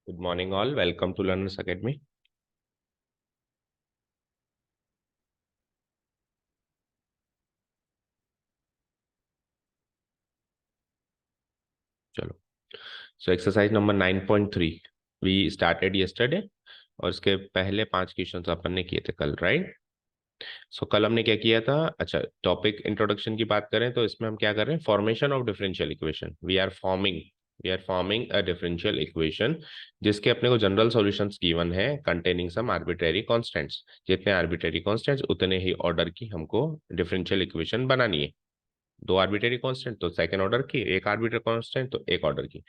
Good morning, all. Welcome to Learners Academy. चलो, so exercise number 9.3 we started yesterday और इसके पहले 5 questions अपन ने किए थे कल, राइट? सो कल हमने क्या किया था? अच्छा, टॉपिक इंट्रोडक्शन की बात करें तो इसमें हम क्या कर रहे हैं? Formation of differential equation. We are forming a differential equation जिसके अपने को जनरल सॉल्यूशंस गिवन है कंटेनिंग सम आर्बिट्रेरी कांस्टेंट्स। जितने आर्बिट्रेरी कांस्टेंट्स उतने ही ऑर्डर की हमको डिफरेंशियल इक्वेशन बनानी है। दो आर्बिट्रेरी कांस्टेंट तो सेकंड ऑर्डर की, एक आर्बिट्रेरी कांस्टेंट तो एक ऑर्डर की।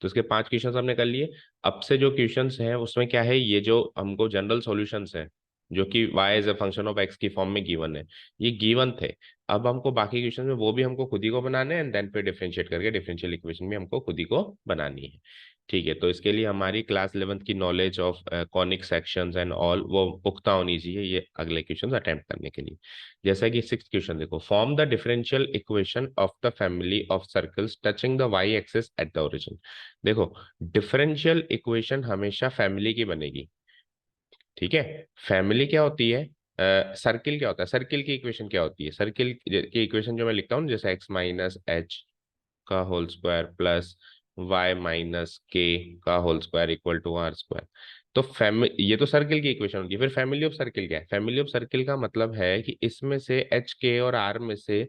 तो उसके 5 क्वेश्चंस हमने कर लिए। अब से जो क्वेश्चंस हैं उसमें क्या है, ये जो हमको जनरल सॉल्यूशंस है जो कि y as a function of x की फॉर्म में गिवन है, ये गिवन थे। अब हमको बाकी क्वेश्चन में वो भी हमको खुद ही को बनाने हैं एंड देन फिर डिफरेंशिएट करके डिफरेंशियल इक्वेशन भी हमको खुद ही को बनानी है। ठीक है, तो इसके लिए हमारी क्लास 11th की knowledge of conic sections and all वो पुख्ता होनी चाहिए ये अगले क्वेश्चन अटेम्प्ट करने के लिए। जैसा कि 6th क्वेश्चन देखो, form the differential equation of the family of circles touching the y axis at the origin. देखो, डिफरेंशियल इक्वेशन हमेशा फैमिली की बनेगी। ठीक है, फैमिली क्या होती है? सर्किल क्या होता है? सर्किल की इक्वेशन क्या होती है? सर्किल की इक्वेशन जो मैं लिखता हूँ, जैसे एक्स माइनस एच का whole square plus Y minus के का whole square equal to are square. तो ये तो सर्किल की इक्वेशन होगी। फिर फैमिली ऑफ सर्किल क्या है? फैमिली ऑफ सर्किल का मतलब है कि इसमें से एच के और आर में से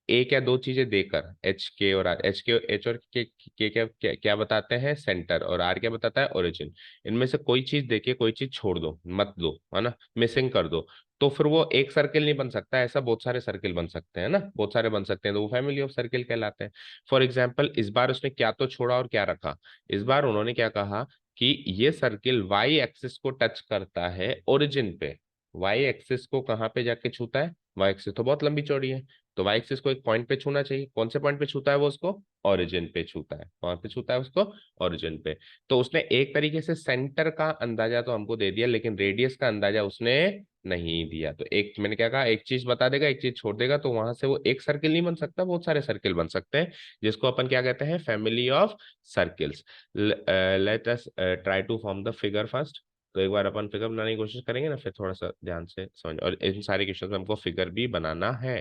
एक या दो चीजें देकर, एच के और आर, एच और के क्या बताते हैं? सेंटर। और आर क्या बताता है? ओरिजिन। इनमें से कोई चीज देके कोई चीज छोड़ दो, मत दो, है ना, मिसिंग कर दो, तो फिर वो एक सर्किल नहीं बन सकता। ऐसा बहुत सारे सर्किल बन सकते हैं ना, बहुत सारे बन सकते हैं, तो वो फैमिली ऑफ सर्किल कहलाते हैं। फॉर एग्जाम्पल, इस बार उसने क्या तो छोड़ा और क्या रखा? इस बार उन्होंने क्या कहा कि ये सर्किल वाई एक्सिस को टच करता है ओरिजिन पे। वाई एक्सिस को कहाँ पे जाके छूता है? वाई एक्सिस तो बहुत लंबी चौड़ी है, तो वाई एक्सिस को एक पॉइंट पे छूना चाहिए। कौन से पॉइंट पे छूता है वो उसको? ओरिजिन पे छूता है। कौन पे छूता है उसको? ओरिजिन पे। तो उसने एक तरीके से सेंटर का अंदाजा तो हमको दे दिया, लेकिन रेडियस का अंदाजा उसने नहीं दिया। तो एक मैंने क्या कहा, एक चीज बता देगा एक चीज छोड़ देगा, तो वहां से वो एक सर्किल नहीं बन सकता, बहुत सारे सर्किल बन सकते हैं, जिसको अपन क्या कहते हैं? Family of circles. Let us try to form the figure first. तो एक बार अपन फिगर बनाने की कोशिश करेंगे ना, फिर थोड़ा सा ध्यान से समझ, और इन सारे क्वेश्चन में हमको फिगर भी बनाना है।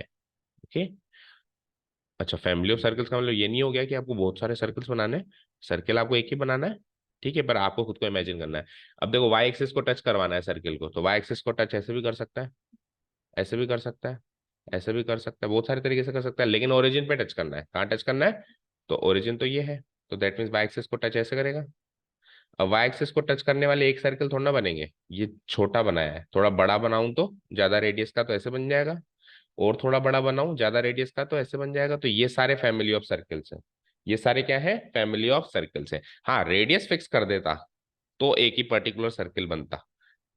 ओके। अच्छा, फैमिली ऑफ सर्कल्स का मतलब ये नहीं हो गया कि आपको बहुत सारे सर्कल्स बनाने हैं। सर्किल आपको एक ही बनाना है, ठीक है, पर आपको खुद को इमेजिन करना है। अब देखो, वाई एक्सिस को टच करवाना है सर्किल को, तो वाई एक्सिस को टच ऐसे भी कर सकता है, ऐसे भी कर सकता है, ऐसे भी कर सकता है, बहुत सारे तरीके से कर सकता है, लेकिन ओरिजिन पे टच करना है। कहाँ टच करना है? तो ओरिजिन तो ये है, तो दैट मीन्स वाई एक्सिस को टच ऐसे करेगा। अब वाई एक्सिस को टच करने वाले एक सर्किल थोड़ा ना बनेंगे, ये छोटा बनाया है। थोड़ा बड़ा बनाऊं तो ज्यादा रेडियस का, तो ऐसे बन जाएगा। और थोड़ा बड़ा बनाऊं ज्यादा रेडियस का, तो ऐसे बन जाएगा। तो ये सारे फैमिली ऑफ सर्कल्स हैं। ये सारे क्या है? फैमिली ऑफ सर्कल्स है। हाँ, रेडियस फिक्स कर देता तो एक ही पर्टिकुलर सर्किल बनता।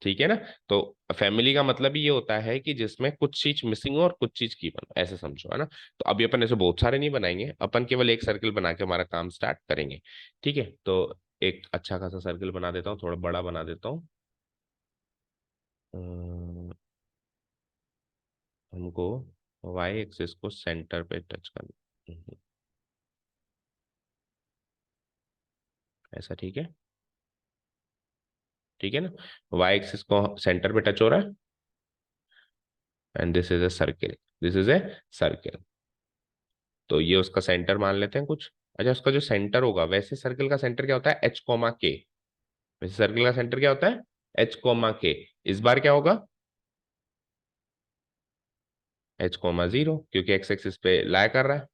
ठीक है ना? तो फैमिली का मतलब ही ये होता है कि जिसमें कुछ चीज मिसिंग हो और कुछ चीज की बनो, ऐसे समझो, है ना? तो अभी अपन ऐसे बहुत सारे नहीं बनाएंगे, अपन केवल एक सर्किल बना के हमारा काम स्टार्ट करेंगे। ठीक है, तो एक अच्छा खासा सर्किल बना देता हूँ, थोड़ा बड़ा बना देता हूँ। अम, हमको वाई एक्सिस को सेंटर पे टच करना। ऐसा ठीक है? ठीक है ना? वाई एक्सिस को सेंटर पे टच हो रहा है and this is a circle, this is a circle. तो ये उसका सेंटर मान लेते हैं कुछ। अच्छा, उसका जो सेंटर होगा, वैसे सर्किल का सेंटर क्या होता है? एच कोमा के। वैसे सर्किल का सेंटर क्या होता है? एच कोमा के। इस बार क्या होगा? एच कोमा जीरो, क्योंकि एक्स एक्सिस पे लाई कर रहा है।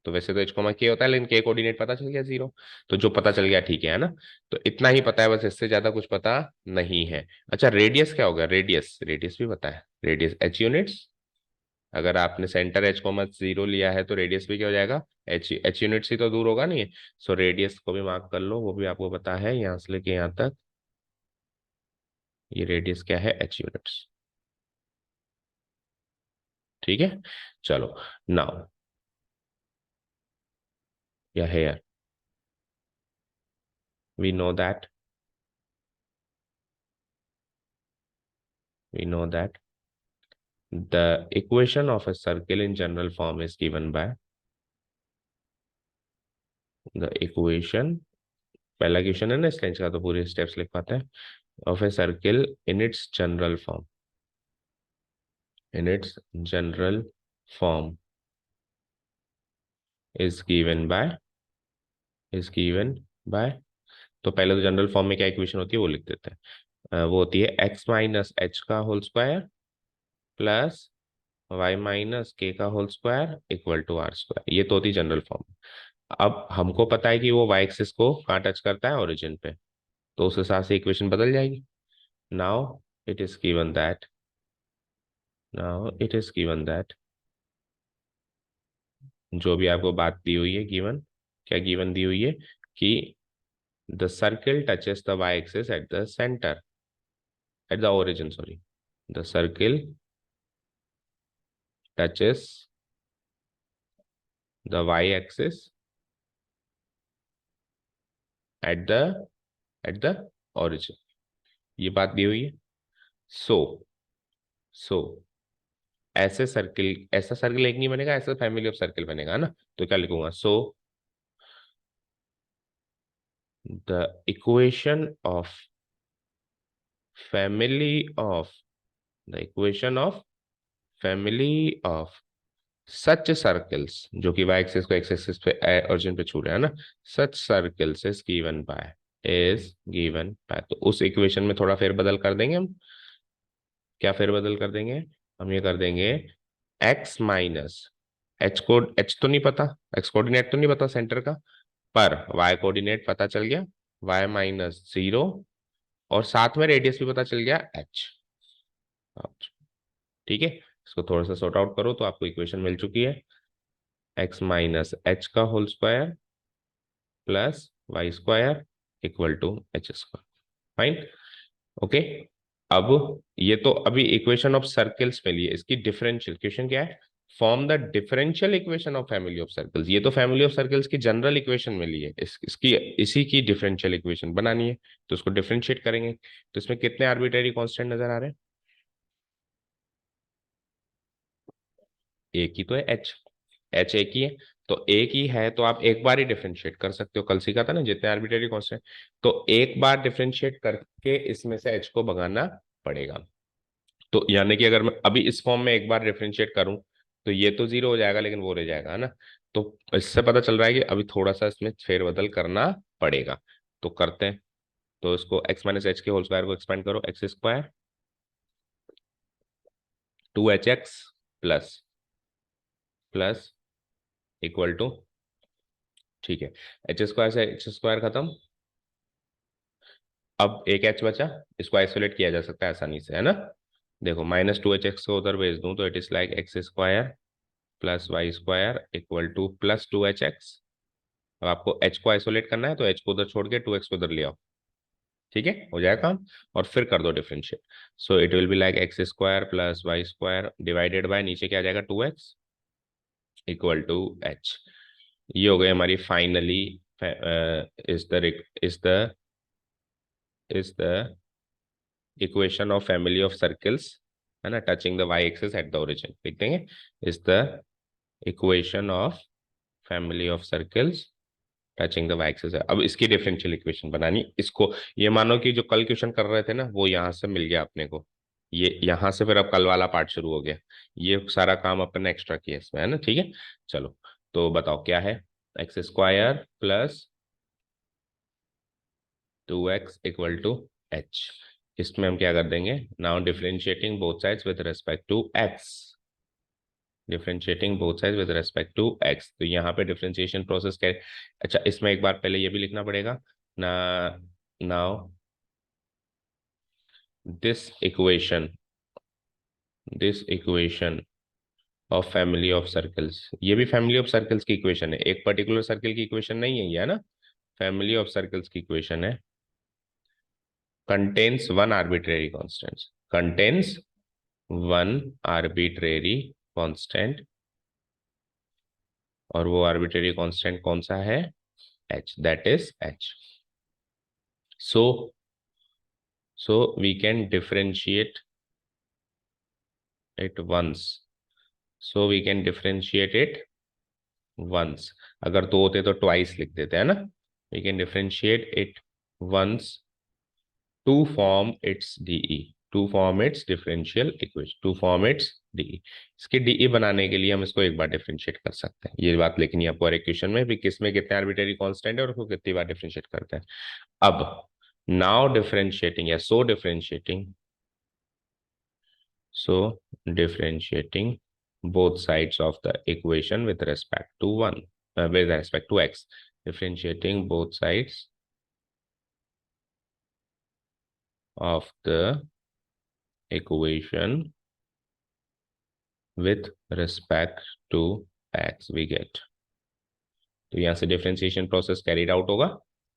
तो वैसे तो एच कोमा के होता है, लेकिन के कोऑर्डिनेट पता चल गया जीरो। तो जो पता चल गया ठीक है ना? तो इतना ही पता है बस, इससे ज्यादा कुछ पता नहीं है। अच्छा, रेडियस क्या होगा? रेडियस, रेडियस भी पता है, रेडियस एच यूनिट्स। अगर आपने सेंटर एच कोमा जीरो लिया है तो रेडियस भी क्या हो जाएगा? एच एच यूनिट्स ही तो दूर होगा नहीं। सो रेडियस को भी मार्क कर लो, वो भी आपको पता है, यहाँ से लेके यहाँ तक ये रेडियस क्या है? H units. ठीक है, चलो। नाउ या here we know that, we know that the equation of a circle in general form is given by the equation पहला क्वेश्चन है ना इस रेंज का, तो पूरे स्टेप्स लिख पाते हैं। Of a circle in its general form, in its general form is given by, is given by, तो पहले तो जनरल फॉर्म में क्या इक्वेशन होती है वो लिख देते हैं। वो होती है एक्स माइनस एच का whole square plus Y minus के का whole square equal to are square, ये तो होती जनरल फॉर्म। अब हमको पता है कि वो वाई एक्सिस को कहाँ टच करता है, ओरिजिन पे, तो उस हिसाब से इक्वेशन बदल जाएगी। Now it is given that, now it is given that, जो भी आपको बात दी हुई है गिवन, क्या गिवन दी हुई है कि the circle touches the y axis at the centre, at the origin sorry, the circle touches the y-axis at the origin, ये बात दी हुई है। सो सो ऐसे सर्किल, ऐसा सर्किल एक नहीं बनेगा, ऐसा फैमिली ऑफ सर्किल बनेगा ना, तो क्या लिखूंगा, so the equation of family of, the equation of family of such circles, जो कि वाई एक्सिस को एक्स एक्सिस पे ओरिजिन पे छू रहे हैं ना, such circles is given by, is given by, तो उस इक्वेशन में थोड़ा फेरबदल कर देंगे हम। क्या फेरबदल कर देंगे, हम ये कर देंगे एक्स माइनस एच को, एच तो नहीं पता, एक्स कोऑर्डिनेट तो नहीं पता सेंटर का, पर वाई कोऑर्डिनेट पता चल गया, वाई माइनस 0, और साथ में रेडियस भी पता चल गया एच। ठीक है, इसको थोड़ा सा सॉर्ट आउट करो तो आपको इक्वेशन मिल चुकी है, एक्स माइनस एच का whole square plus y square equal to h square. Fine, okay. अब ये तो अभी इक्वेशन ऑफ सर्कल्स में लिए, इसकी डिफरेंशियल क्वेश्चन क्या है, form the differential equation of family of circles, ये तो फैमिली ऑफ सर्कल्स की जनरल इक्वेशन में लिए, इसकी इसी की डिफरेंशियल इक्वेशन बनानी है, तो उसको डिफरेंशिएट करेंगे, तो इसमें कितने आर्बिट्रेरी कांस्टेंट नजर आ रहे हैं, एक ही तो है एच, एच एक ही है, तो एक ही है तो आप एक बार ही डिफरेंशिएट कर सकते हो, कल सीखा था ना जितने आर्बिट्रेरी कांस्टेंट, तो एक बार डिफरेंशिएट करके इसमें से एच को भगाना पड़ेगा। तो यानी कि अगर मैं अभी इस फॉर्म में एक बार डिफरेंशिएट करूं तो ये तो जीरो हो जाएगा, लेकिन वो रह जाएगा, है ना। तो इससे पता चल रहा है कि अभी थोड़ा सा इसमें फेरबदल करना पड़ेगा, तो करते हैं। तो इसको एक्स माइनस एच के होल स्क्वायर को एक्सपेंड करो, x square 2hx plus plus equal to, ठीक है, एच स्क्वायर से एच स्क्वायर खत्म, अब एक एच बचा, इसको आइसोलेट किया जा सकता है आसानी से, है ना। देखो माइनस 2hx को उधर भेज दूं तो it is like x square plus y square equal to plus 2hx। अब आपको h को आइसोलेट करना है तो h को उधर छोड़ के 2x को उधर ले आओ, ठीक है, हो जाएगा काम, और फिर कर दो differentiate. So it will be like x square plus y square divided by नीचे क्या आ जाएगा 2x इक्वल टू h। ये हो गई हमारी finally is the is the is the equation of family of circles, है ना, touching the y axis at the origin, लिख देंगे is the equation of family of circles touching the y axis है। अब इसकी डिफरेंशियल इक्वेशन बनानी, इसको ये मानो कि जो कल क्वेश्चन कर रहे थे ना वो यहाँ से मिल गया अपने को, ये यहाँ से फिर अब कल वाला पार्ट शुरू हो गया, ये सारा काम अपन ने एक्स्ट्रा किया इसमें, है ना, ठीक है। चलो, तो बताओ क्या है, x square plus 2x equal to h, इसमें हम क्या कर देंगे, now differentiating both sides with respect to x, differentiating both sides with respect to x, तो यहाँ पे डिफरेंशिएशन प्रोसेस क्या है, अच्छा इसमें एक बार पहले ये भी लिखना पड़ेगा ना, now this equation, this equation of family of circles, ये भी फैमिली ऑफ सर्कल्स की इक्वेशन है, एक पर्टिकुलर सर्कल की इक्वेशन नहीं है ये, है ना, फैमिली ऑफ सर्कल्स की इक्वेशन है, contains one arbitrary constant, contains one arbitrary constant, और वो आर्बिट्रेरी कांस्टेंट कौन सा है, h, that is h। So we can differentiate it once, so we can differentiate it once, अगर दो होते तो ट्वाइस लिख देते हैं ना, we can differentiate it once to form its DE, to form its differential equation, to form its DE। इसके DE बनाने के लिए हम इसको एक बार डिफरेंशिएट कर सकते हैं, ये बात लिखनी है आपको हर इक्वेशन में भी, किस में कितने आर्बिट्रेरी कांस्टेंट है और उसको कितनी बार डिफरेंशिएट करते हैं। अब नाउ डिफरेंशिएटिंग या सो differentiating both sides of the equation with respect to with respect to x, differentiating both sides of the equation with respect to x we get। तो यहां से डिफरेंशिएशन प्रोसेस कैरीड आउट होगा,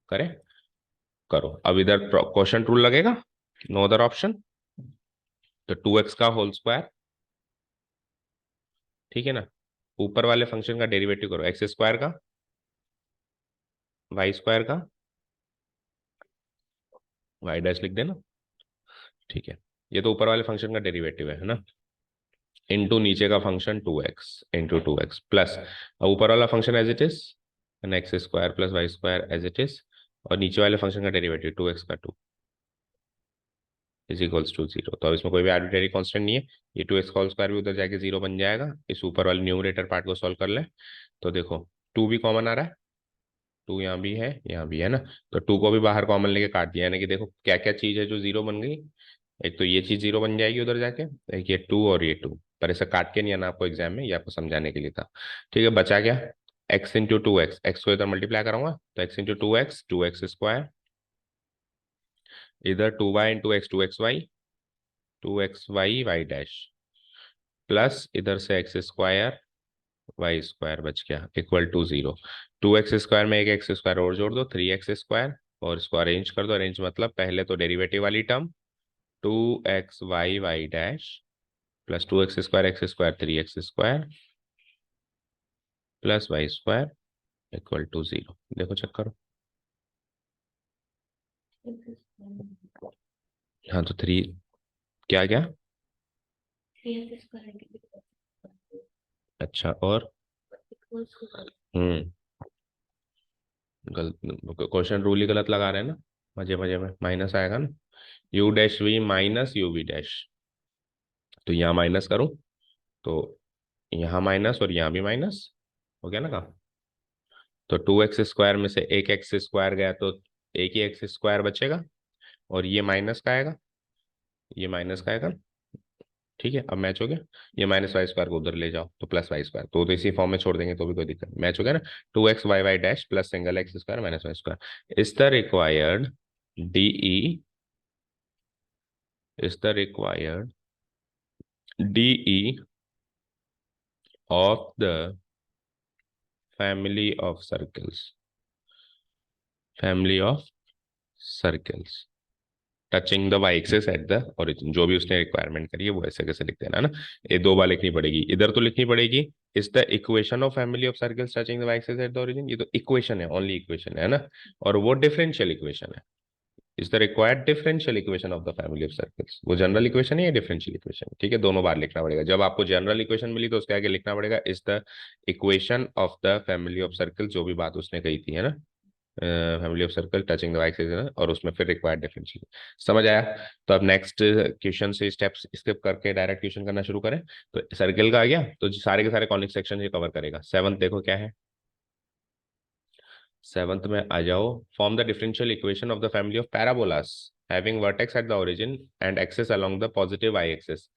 करें, करो। अब इधर question rule लगेगा, no other option, तो 2x का होल स्क्वायर, ठीक है ना, ऊपर वाले फंक्शन का डेरिवेटिव करो, एक्स स्क्वायर का, वाई स्क्वायर का, वाई डैश लिख देना, ठीक है। ये तो ऊपर वाले फंक्शन का डेरिवेटिव है ना, इनटू नीचे का function 2x into 2x plus ऊपर वाला function as it is, x square plus y square as it is, और नीचे वाले फंक्शन का डेरिवेटिव 2x का 2 इज इक्वल्स टू 0। तो अब इसमें कोई भी आर्बिट्रेरी कांस्टेंट नहीं है, ये 2x का होल स्क्वायर भी उधर जाके 0 बन जाएगा। इस ऊपर वाले न्यूमरेटर पार्ट को सॉल्व कर ले, तो देखो 2 भी कॉमन आ रहा है, 2 यहाँ भी है, यहाँ भी है ना, तो 2 को भी बाहर कॉमन लेके काट दिया, यानी कि देखो क्या क्या चीज है जो 0 बन गई। एक तो ये चीज 0 बन जाएगी उधर जाके, एक ये 2 और ये 2, पर ऐसा काट के नहीं आना आपको एग्जाम में, ये आपको समझाने के लिए था। ठीक है, बचा क्या, x इंटू 2x, एक्स को इधर मल्टीप्लाई कराऊंगा तो x into 2x, 2x square, इधर 2y into x, 2xy, 2xy y dash, plus इधर से एक्स स्क्वायर वाई स्क्वायर बच गया इक्वल टू 0। 2x स्क्वायर में एक एक्स स्क्वायर और जोड़ दो, 3x स्क्वायर, और इसको अरेंज कर दो। अरेंज मतलब पहले तो डेरिवेटिव वाली term 2xy y dash plus 2x square 3x square plus y square equal to 0। देखो चेक करो, हाँ तो 3 क्या क्या, अच्छा और हम्म गलत, क्वेश्चन रूल ही गलत लगा रहे हैं ना, मजे मजे में माइनस आएगा ना, u dash v minus u v dash, तो यहाँ माइनस करूं तो यहाँ माइनस और यहाँ भी माइनस हो गया ना काम। तो 2x स्क्वायर में से एक एक्स स्क्वायर गया तो एक ही एक्स स्क्वायर बचेगा, और ये माइनस का आएगा, ये माइनस का आएगा, ठीक है। अब मैच हो गया, ये माइनस वाई स्क्वायर को उधर ले जाओ तो प्लस वाई स्क्वायर, तो इसी फॉर्म में छोड़ देंगे तो भी कोई दिक्कत नहीं, मैच हो गया ना। 2x y y dash plus single x square minus y square is the required DE, is the required DE of the family of circles, family of circles touching the y axis at the origin. जो भी उसने requirement करी है वो ऐसे कैसे लिख देना है ना, ये 2 बार लिखनी पड़ेगी, इधर तो लिखनी पड़ेगी is the equation of family of circles touching the y axis at the origin, ये तो इक्वेशन है, ओनली इक्वेशन है ना, और वो डिफरेंशियल इक्वेशन है, is the required differential equation of the family of circles. वो जनरल इक्वेशन है या डिफरेंशियल इक्वेशन, ठीक है, दोनों बार लिखना पड़ेगा। जब आपको जनरल इक्वेशन मिली तो उसके आगे लिखना पड़ेगा is the equation of the family of circle, जो भी बात उसने कही थी है ना, family of circle touching the y axis, और उसमें फिर रिक्वायर्ड डिफरेंशियल। समझ आया? तो अब नेक्स्ट क्वेश्चन से स्टेप्स स्किप करके डायरेक्ट क्वेश्चन करना शुरू करें। तो सर्कल का आ गया तो सारे के सारे कॉनिक सेक्शन ये कवर करेगा। 7th देखो क्या है, 7th में आ जाओ, form the differential equation of the family of parabolas having vertex at the origin and axis along the positive Y axis.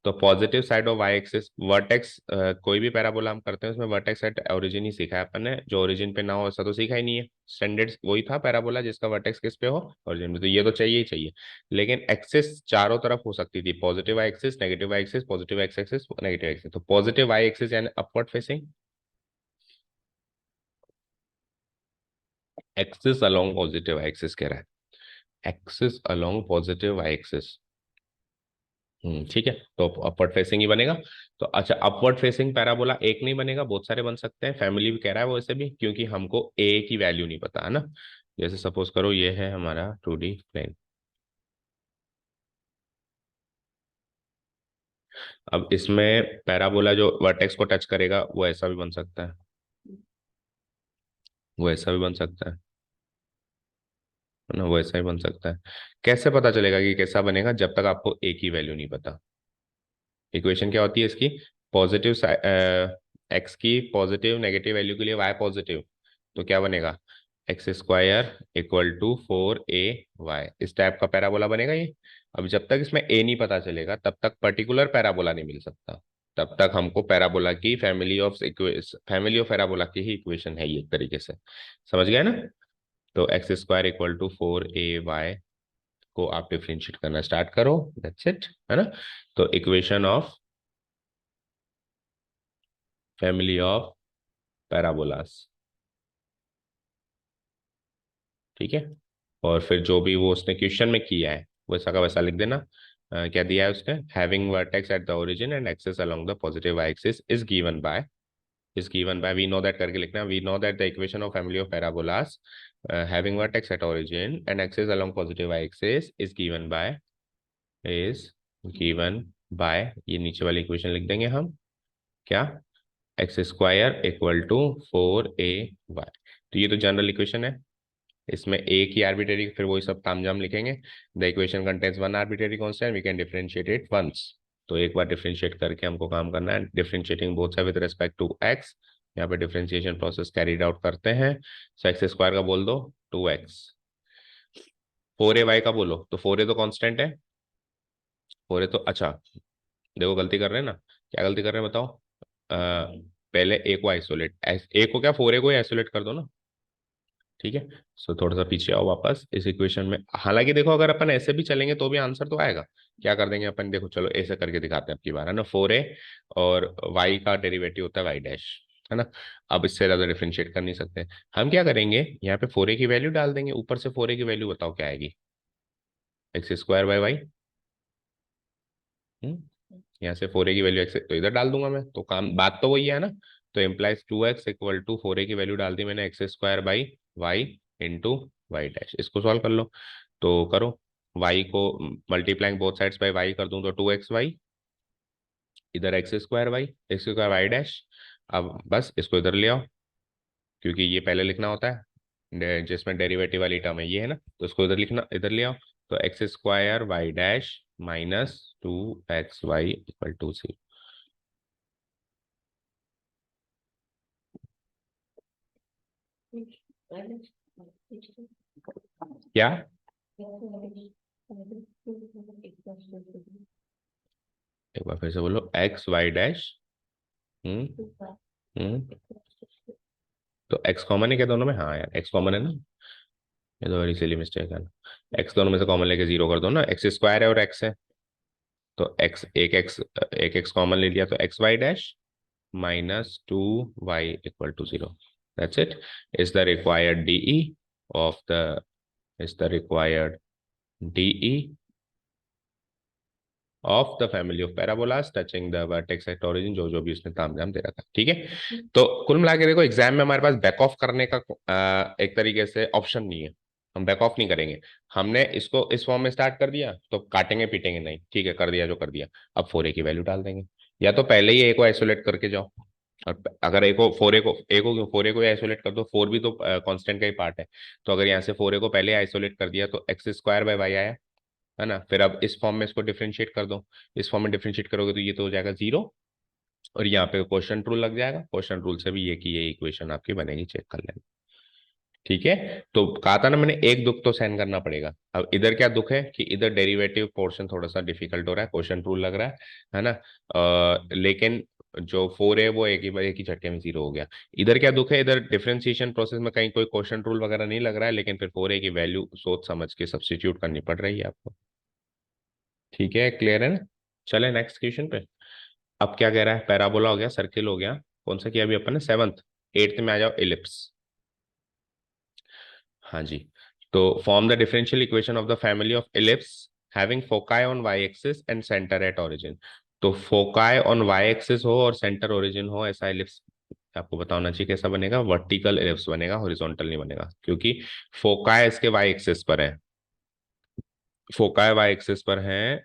तो positive side of Y axis vertex, कोई भी पैराबोला हम करते हैं उसमें वर्टेक्स एट ओरिजिन ही सीखा है अपन ने, जो ओरिजिन पे ना हो ऐसा तो सीखा ही नहीं है। स्टैंडर्ड वही था पैराबोला जिसका वर्टेक्स किस पे हो, ओरिजिन में, तो ये तो चाहिए ही चाहिए। लेकिन एक्सिस चारों तरफ हो सकती थी, positive Y axis, negative y axis, positive x axis, negative axis. तो पॉजिटिव वाई एक्सिस यानी upward facing, axis along positive axis कह रहा है, एक्सिस अलोंग पॉजिटिव एक्सिस, ठीक है, तो अपवर्ड फेसिंग ही बनेगा। तो अच्छा, अपवर्ड फेसिंग पैराबोला एक नहीं बनेगा, बहुत सारे बन सकते हैं, फैमिली भी कह रहा है वो ऐसे भी, क्योंकि हमको ए की वैल्यू नहीं पता है ना। जैसे सपोज करो ये है हमारा 2D प्लेन, अब इसमें पैराबोला जो वर्टेक्स को टच करेगा वो ऐसा भी बन सकता है, वो ऐसा भी बन सकता है, है ना, वो ऐसा ही बन सकता है। कैसे पता चलेगा कि कैसा बनेगा? जब तक आपको ए की वैल्यू नहीं पता। इक्वेशन क्या होती है इसकी? पॉजिटिव एक्स की पॉजिटिव नेगेटिव वैल्यू के लिए वाई पॉजिटिव, तो क्या बनेगा? X square equal to 4ay, इस टाइप का पैराबोला बनेगा ये। अब जब तक इसमें ए नहीं पता चलेगा तब तक पर्टिकुलर पैराबोला नहीं मिल सकता। तब तक हमको पैराबोला की फैमिली ऑफ पैराबोला की ही इक्वेशन है ये एक तरीके से। समझ गए ना? तो x square equal to 4ay को आप डिफरेंशिएट करना स्टार्ट करो, दैट्स इट, है ना। तो equation of family of parabolas, ठीक है। और फिर जो भी वो उसने क्वेश्चन में किया है वैसा का वैसा लिख देना। क्या दिया है उसने? Having vertex at the origin and axes along the positive Y axis is given by we know that करके लिखना। We know that the equation of family of parabolas having vertex at origin and axes along positive Y axis is given by ये नीचे वाली इक्वेशन लिख देंगे हम। क्या? X square equal to 4ay। तो ये तो जनरल इक्वेशन है। इसमें ए की आर्बिट्रेरी फिर वही सब तामझाम लिखेंगे। The equation contains one arbitrary constant, we can differentiate it once. तो एक बार डिफरेंशिएट करके हमको काम करना है, differentiating both side with respect to x. यहाँ पे डिफरेंशिएशन प्रोसेस कैरीड आउट करते हैं। सो एक्स स्क्वायर का बोल दो 2x, 4ay का बोलो तो 4a तो कांस्टेंट है। 4a तो अच्छा, देखो गलती कर रहे हैं ना। क्या गलती कर रहे हैं बताओ? पहले ए को आइसोलेट, ए को क्या 4a को ही आइसोलेट कर दो ना। ठीक है। सो थोड़ा सा पीछे आओ वापस इस इक्वेशन में। हालांकि देखो अगर अपन ऐसे भी चलेंगे तो भी आंसर तो आएगा। क्या कर देंगे अपन? देखो चलो ऐसे करके दिखाते हैं अब की बार, है ना। 4a और y का डेरिवेटिव होता है वाई डैश, है ना। अब इससे ज्यादा डिफरेंशिएट कर नहीं सकते। हम क्या करेंगे? यहाँ पे 4a की वैल्यू डाल देंगे, ऊपर से 4a की वैल्यू बताओ क्या आएगी? X square by y. यहाँ से 4a की वैल्यू एक्स तो इधर डाल दूंगा मैं, तो काम बात तो वही है ना। तो implies 2x equal to 4a की वैल्यू डाल दी मैंने, x square by y into Y dash. इसको सॉल्व कर लो। तो करो, y को multiplying both sides by y कर दूं तो 2xy, इधर एक्स स्क्वायर वाई डैश। अब बस इसको इधर ले आओ, क्योंकि ये पहले लिखना होता है जिसमें डेरिवेटिव वाली टर्म है, ये है ना। तो इसको इधर लिखना, इधर ले आओ। तो x square y dash minus 2xy equal to 0। क्या? एक बार फिर से बोलो, एक्स वाई डैश। हम्म। हम्म। तो एक्स कॉमन है क्या दोनों में? हाँ यार एक्स कॉमन है ना। ये तो वेरी सिली मिस्टेक है ना। एक्स दोनों में से कॉमन लेके जीरो कर दो ना, एक्स स्क्वायर है और एक्स है। तो एक्स कॉमन ले लिया तो x y dash minus 2y equal to 0। That's it. Is the required DE of the is the required DE of the family of parabolas touching the vertex at origin, जो जो भी उसने तामझाम दे रखा, ठीक है। तो कुल मिला के देखो, एग्जाम में हमारे पास बैक ऑफ करने का एक तरीके से ऑप्शन नहीं है। हम बैक ऑफ नहीं करेंगे। हमने इसको इस फॉर्म में स्टार्ट कर दिया तो काटेंगे पीटेंगे नहीं, ठीक है, कर दिया जो कर दिया। अब 4a की वैल्यू डाल देंगे, या तो पहले ही ए को आइसोलेट करके जाओ। और अगर ए को आइसोलेट कर दो, 4 भी तो कांस्टेंट का ही पार्ट है। तो अगर यहाँ से 4a को पहले आइसोलेट कर दिया तो एक्स स्क्वायर बाय वाई आया, है ना। फिर अब इस फॉर्म में इसको डिफरेंशिएट कर दो। इस फॉर्म में डिफरेंशिएट करोगे तो ये तो हो जाएगा 0। और यहाँ पे क्वेश्चन रूल लग जाएगा, क्वेश्चन रूल से भी ये की ये इक्वेशन आपकी बनेगी, चेक कर लेना। ठीक है। तो कहा था ना मैंने, एक दुख तो सहन करना पड़ेगा। अब इधर क्या दुख है कि इधर डेरिवेटिव पोर्शन थोड़ा सा डिफिकल्ट हो रहा है, क्वेश्चन रूल लग रहा है ना। लेकिन जो 4 है वो एक ही झटके में 0 हो गया। इधर क्या दुख है? इधर डिफरेंशिएशन प्रोसेस में कहीं कोई क्वेश्चन रूल वगैरह नहीं लग रहा है, लेकिन फिर 4a की वैल्यू सोच समझ के सब्स्टिट्यूट करनी पड़ रही है आपको। ठीक है, क्लियर है ना। चले नेक्स्ट क्वेश्चन पे। अब क्या कह रहा है? पैराबोला हो गया, सर्किल हो गया, कौन सा किया अभी अपन ने? सेवंथ। एट्थ में आ जाओ, इलिप्स। हाँ जी। तो form the differential equation of the family of ellipse having foci on Y axis and centre at origin. तो फोकाई ऑन वाई एक्सिस हो और सेंटर ओरिजिन हो ऐसा इलिप्स आपको पता होना चाहिए। कैसा बनेगा? वर्टिकल इलिप्स बनेगा, हॉरिजॉन्टल नहीं बनेगा, क्योंकि फोकाई इसके वाई एक्सिस पर है। फोकाई वाई एक्सिस पर है।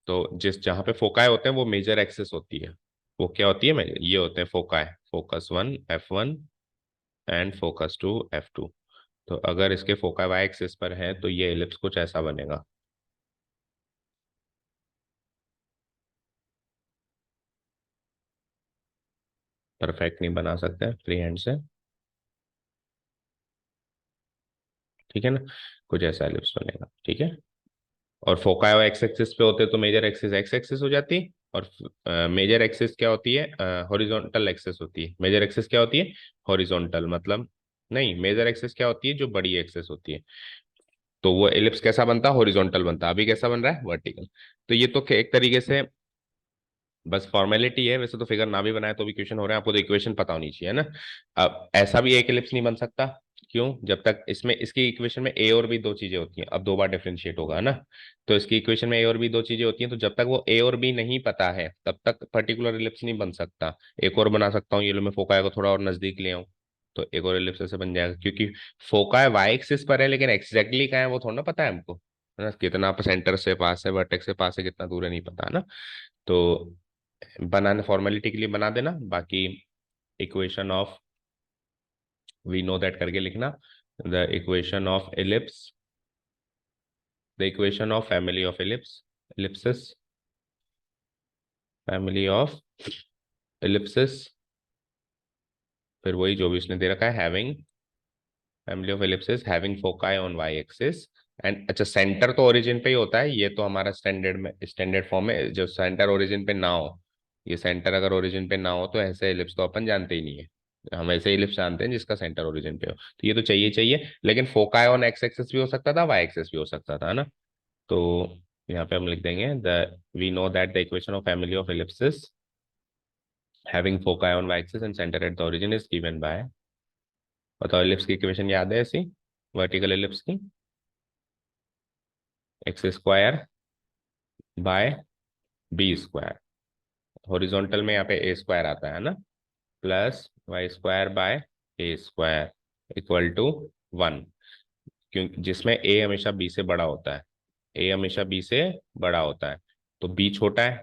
तो जिस जहां पे फोकाई होते हैं वो मेजर एक्सिस होती है। वो क्या होती है? ये होते हैं foci, focus 1 F1 and focus 2 F2। तो अगर इसके फोका वाई एक्सिस पर है तो ये एलिप्स कुछ ऐसा बनेगा। परफेक्ट नहीं बना सकते फ्री हैंड से, ठीक है ना। कुछ ऐसा एलिप्स बनेगा, ठीक है। और फोका एक्स एक्सिस पे होते तो मेजर एक्सिस एक्स एक्सिस हो जाती, और मेजर एक्सिस क्या होती है, हॉरिजॉन्टल एक्सिस होती है। मेजर एक्सिस क्या होती है, हॉरिजॉन्टल मतलब, नहीं, मेजर एक्सिस क्या होती है, जो बड़ी एक्सिस होती है। तो वो एलिप्स कैसा बनता है, हॉरिजॉन्टल बनता है। अभी कैसा बन रहा है, वर्टिकल। तो ये तो एक तरीके से बस फॉर्मेलिटी है, वैसे तो फिगर ना भी बनाए तो भी क्वेश्चन हो रहे हैं, आपको तो इक्वेशन पता होनी चाहिए, है ना। अब ऐसा भी एक एलिप्स नहीं बन सकता, क्यों, जब तक इसमें इसकी इक्वेशन में ए और बी दो चीजें होती हैं। अब दो बार डिफरेंशिएट होगा, है ना। तो इसकी इक्वेशन में ए और बी दो चीजें होती हैं, तो जब तक वो ए और बी नहीं पता है तब तक पर्टिकुलर एलिप्स नहीं बन सकता। एक और बना सकता हूँ, ये लो मैं फोकाई को थोड़ा और नजदीक ले आऊँ, तो एक और एलिप्स ऐसे बन जाएगा, क्योंकि फोकाई वाई एक्सिस पर है, लेकिन एग्जैक्टली कहाँ है वो थोड़ा ना पता है हमको, है ना। कितना सेंटर से पास है, वर्टेक्स से पास है, कितना दूर है, नहीं पता, है ना। तो बनाने फॉर्मेलिटी के लिए बना देना, बाकी equation of, we know that करके लिखना। The equation of ellipse, the equation of family of ellipse, ellipses, family of ellipses, फिर वही जो भी उसने दे रखा है, having, family of ellipses having foci on Y axis and, अच्छा सेंटर तो ओरिजिन पे ही होता है, ये तो हमारा स्टैंडर्ड में स्टैंडर्ड फॉर्म है, जो सेंटर ओरिजिन पे ना हो, ये सेंटर अगर ओरिजिन पे ना हो तो ऐसे एलिप्स तो अपन जानते ही नहीं है। हम ऐसे एलिप्स जानते हैं जिसका सेंटर ओरिजिन पे हो, तो ये तो चाहिए चाहिए, लेकिन फोकाई ऑन एक्स एक्सिस भी हो सकता था, वाई एक्सिस भी हो सकता था, है ना। तो यहाँ पे हम लिख देंगे the, we know that the equation of family of ellipses having foci on Y axis and centre at the origin is given by, बताओ एलिप्स की इक्वेशन याद है ऐसी, वर्टिकल एलिप्स की, x square by B square, horizontal में यहाँ पे a square आता है ना, plus y square by a square equal to 1, क्योंकि जिसमें ए हमेशा बी से बड़ा होता है, ए हमेशा बी से बड़ा होता है, तो बी छोटा है,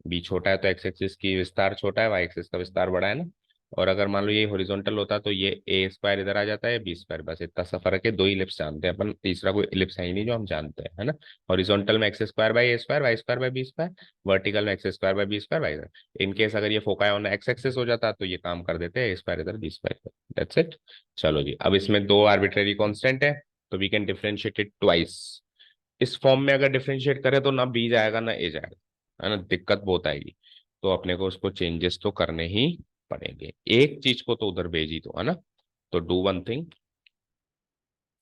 बी छोटा है तो एक्स एक्सिस की विस्तार छोटा है, वाई एक्सिस का विस्तार बड़ा है ना। और अगर मान लो ये हॉरिजॉन्टल होता तो ये ए स्क्वायर इधर आ जाता है, बी स्क्वायर, बस इतना सा फर्क है, दो ही इलिप्स जानते हैं अपन, तीसरा कोई इलिप्स है ही नहीं जो हम जानते हैं, है ना। हॉरिजॉन्टल में X square by A square, Y square by B square, vertical में X square by B square, Y. In case अगर ये फोकाई ऑन एक्स एक्सिस हो जाता तो ये काम कर देते हैं, ए स्क्वायर इधर, बी स्क्वायर, दैट्स इट। चलो जी, अब इसमें दो आर्बिट्रेरी कॉन्स्टेंट है, तो we can differentiate it twice. इस फॉर्म में अगर डिफरेंशिएट करें तो ना बी जाएगा ना ए जाएगा, है ना, दिक्कत बहुत आएगी। तो अपने को उसको चेंजेस तो करने ही पड़ेंगे, एक चीज को तो उधर भेज ही दो, है ना। तो डू वन थिंग,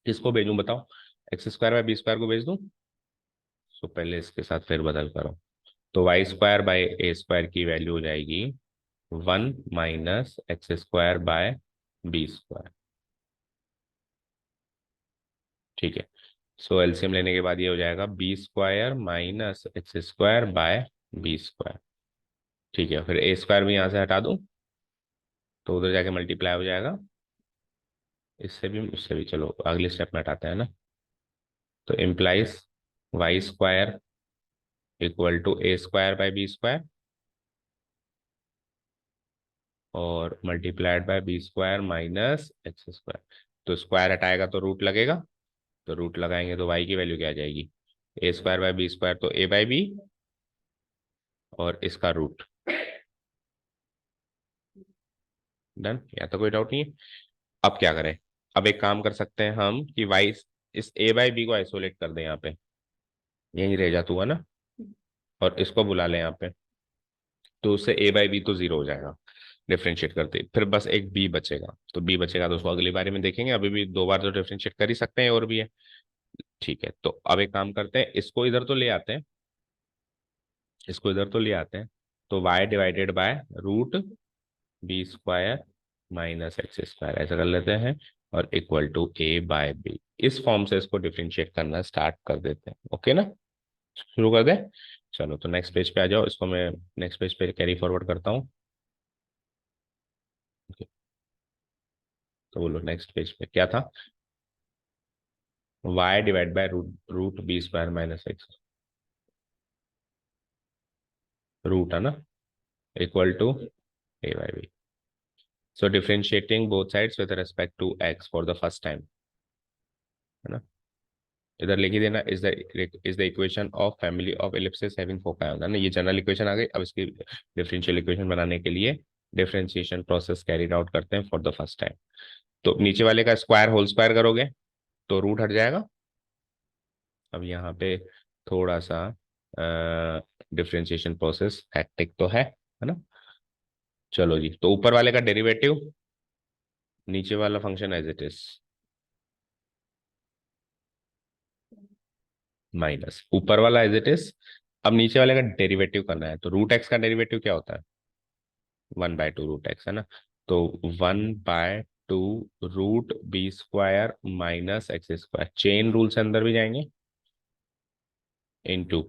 किसको भेजूं बताओ, x square by B square को भेज दूं, तो पहले इसके साथ फिर बदल करो, तो y square by a square की वैल्यू हो जाएगी 1 - x square by B square, ठीक है। सो एलसीएम लेने के बाद ये हो जाएगा b square minus x square by B square, ठीक है। फिर ए स्क्वायर भी यहाँ से हटा दूं, तो उधर जाके मल्टीप्लाई हो जाएगा, इससे भी उससे भी, चलो अगले स्टेप में हटाते हैं ना। तो implies Y square equal to A square by B square, और multiplied by B square minus x square. तो स्क्वायर हटाएगा तो रूट लगेगा, तो रूट लगाएंगे तो वाई की वैल्यू क्या आ जाएगी, ए स्क्वायर बाय बी स्क्वायर, तो ए बाय बी, और इसका रूट, डन, या तो कोई डाउट नहीं है। अब क्या करें, अब एक काम कर सकते हैं हम कि वाई, इस ए बाय बी को आइसोलेट कर दें यहाँ पे, यही रह जाता हुआ ना, और इसको बुला लें यहाँ पे, तो उससे ए बाई बी तो जीरो हो जाएगा डिफ्रेंशिएट करते, फिर बस एक बी बचेगा, तो बी बचेगा तो उसको अगली बारी में देखेंगे, अभी भी दो बार तो डिफ्रेंशिएट कर ही सकते हैं, और भी है, ठीक है। तो अब एक काम करते हैं, इसको इधर तो ले आते हैं, इसको इधर तो ले आते हैं, तो y divided by root B square minus x square ऐसा कर लेते हैं, और equal to a by b, इस फॉर्म से इसको डिफ्रेंशिएट करना स्टार्ट कर देते हैं, ओके ना, शुरू कर दें। चलो तो नेक्स्ट पेज पे आ जाओ, इसको मैं नेक्स्ट पेज पे कैरी फॉरवर्ड करता हूँ, तो बोलो नेक्स्ट पेज पे क्या था, Y divide by root root B square minus X, root है ना, equal to A by B, so differentiating both sides with respect to X for the first time, है ना। इधर लिख ही देना, is the equation of family of ellipses having foci है ना। ये जनरल इक्वेशन आ गई। अब इसकी डिफरेंशियल इक्वेशन बनाने के लिए डिफरेंशिएशन प्रोसेस कैरिड आउट करते हैं फॉर द फर्स्ट टाइम। तो नीचे वाले का स्क्वायर होल स्क्वायर करोगे तो रूट हट जाएगा। अब यहाँ पे थोड़ा सा डिफरेंशिएशन प्रोसेस हैक्टिक तो है ना। चलो जी, तो ऊपर वाले का डेरिवेटिव, नीचे वाला function as it is, minus ऊपर वाला एज इट इज। अब नीचे वाले का डेरिवेटिव करना है, तो रूट एक्स का डेरिवेटिव क्या होता है? 1/2 रूट एक्स, है ना। तो 1/2 root B square minus x square, chain rule से अंदर भी जाएंगे, इनटू